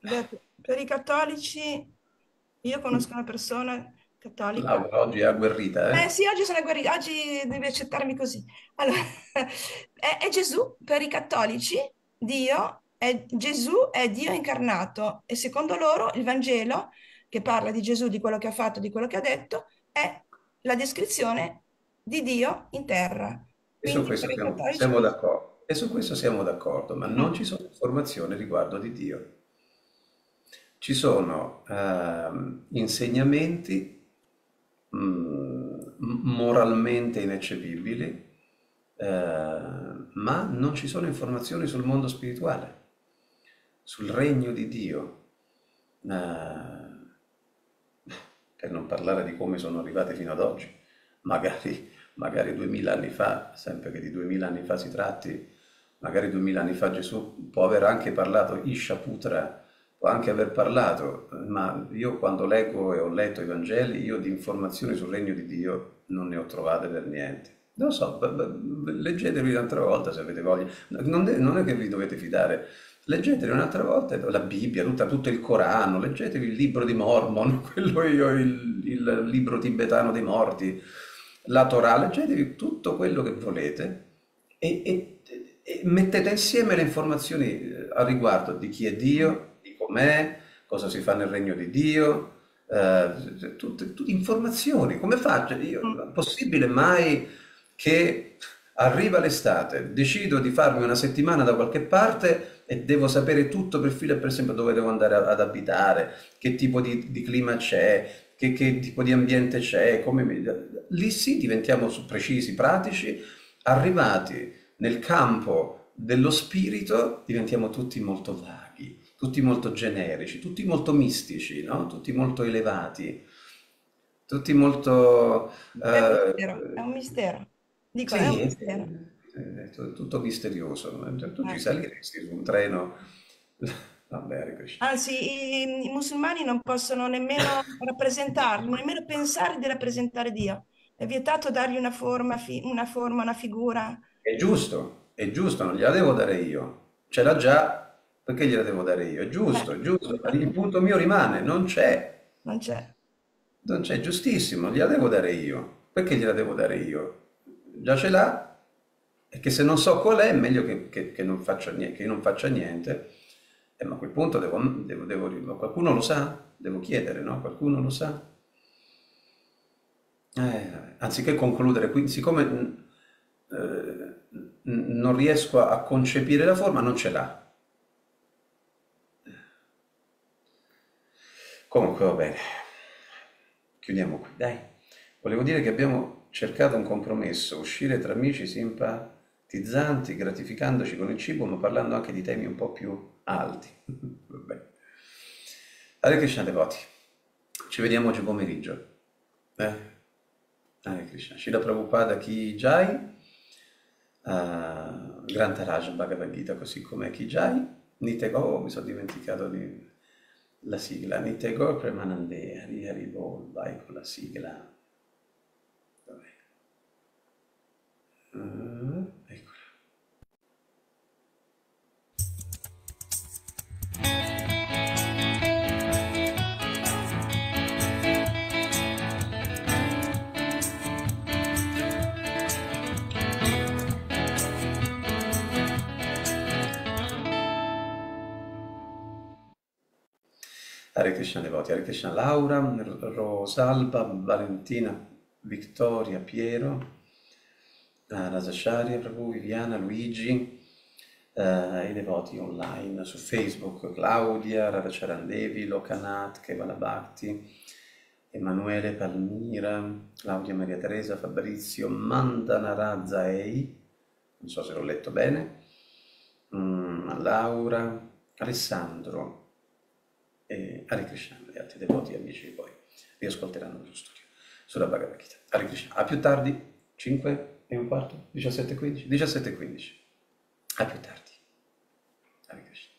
Beh, per i cattolici, io conosco una persona cattolica. Laura oggi è agguerrita, Eh eh? sì, oggi sono guarita, oggi devi accettarmi così. Allora, è Gesù per i cattolici, Gesù è Dio incarnato e secondo loro il Vangelo, che parla di Gesù, di quello che ha fatto, di quello che ha detto, è la descrizione di Dio in terra. E su Quindi questo per i cattolici siamo questo. d'accordo. E su questo siamo d'accordo, ma non Mm. ci sono informazioni riguardo di Dio. Ci sono insegnamenti moralmente ineccepibili, ma non ci sono informazioni sul mondo spirituale, sul regno di Dio. Per non parlare di come sono arrivati fino ad oggi, magari 2000 anni fa, sempre che di 2000 anni fa si tratti, magari 2000 anni fa Gesù può aver anche parlato Ishaputra, può anche aver parlato, ma io quando leggo e ho letto i Vangeli, io di informazioni sul regno di Dio non ne ho trovate per niente. Non lo so, leggetevi un'altra volta se avete voglia. Non è che vi dovete fidare. Leggetevi un'altra volta la Bibbia, tutto il Corano, leggetevi il libro di Mormon, il libro tibetano dei morti, la Torah, leggetevi tutto quello che volete e mettete insieme le informazioni a riguardo di chi è Dio, di com'è, cosa si fa nel regno di Dio, tutte informazioni. Come faccio? È possibile mai che arriva l'estate, decido di farmi una settimana da qualche parte e devo sapere tutto per filo e per esempio dove devo andare ad abitare, che tipo di clima c'è, che tipo di ambiente c'è, lì sì diventiamo precisi, pratici, arrivati nel campo dello spirito diventiamo tutti molto vaghi, tutti molto generici, tutti molto mistici, no? Tutti molto elevati, tutti molto... È un mistero, è un mistero. Dico, è un sì, mistero. è tutto misterioso. Tu ci Eh. saliresti su un treno. Vabbè, Hare Krishna. Anzi, i musulmani non possono nemmeno rappresentarlo, nemmeno pensare di rappresentare Dio. È vietato dargli una forma, una figura. È giusto, non gliela devo dare io. Ce l'ha già, perché gliela devo dare io? È giusto, Eh, è giusto. Il punto mio rimane, non c'è. non c'è. Non c'è, giustissimo, gliela devo dare io. Perché gliela devo dare io? Già ce l'ha, e che se non so qual è meglio che non faccia niente, che io non faccia niente. Ma a quel punto qualcuno lo sa? Devo chiedere, no? Qualcuno lo sa? Anziché concludere qui, siccome non riesco a concepire la forma, non ce l'ha. Comunque va bene, chiudiamo qui, dai. Volevo dire che abbiamo cercato un compromesso, uscire tra amici simpatizzanti, gratificandoci con il cibo, ma parlando anche di temi un po' più alti. Va bene. Hare Krishna devoti, ci vediamo oggi pomeriggio. Hare Krishna. Srila Prabhupada Ki Jai, Grantaraja Bhagavad Gita così come Ki Jai, Nitego, mi sono dimenticato la sigla, Nitego Premanande, Hari Hari Bol, vai con la sigla. Dov'è? Eccola. Hare Krishna devoti, Hare Krishna Laura, Rosalba, Valentina, Vittoria, Piero, Rasacharya, Prabhu, Viviana, Luigi, i devoti online su Facebook, Claudia, Radhacharandevi, Lokanath, Kevala Bhakti, Emanuele, Palmira, Claudia Maria Teresa, Fabrizio, Mandana Razzaei, non so se l'ho letto bene, Laura, Alessandro, e Hare Krishna, gli altri devoti amici poi riascolteranno il suo studio sulla Bhagavad Gita. Hare Krishna, a più tardi, 5:15, 17:15, 17:15, a più tardi. Hare Krishna.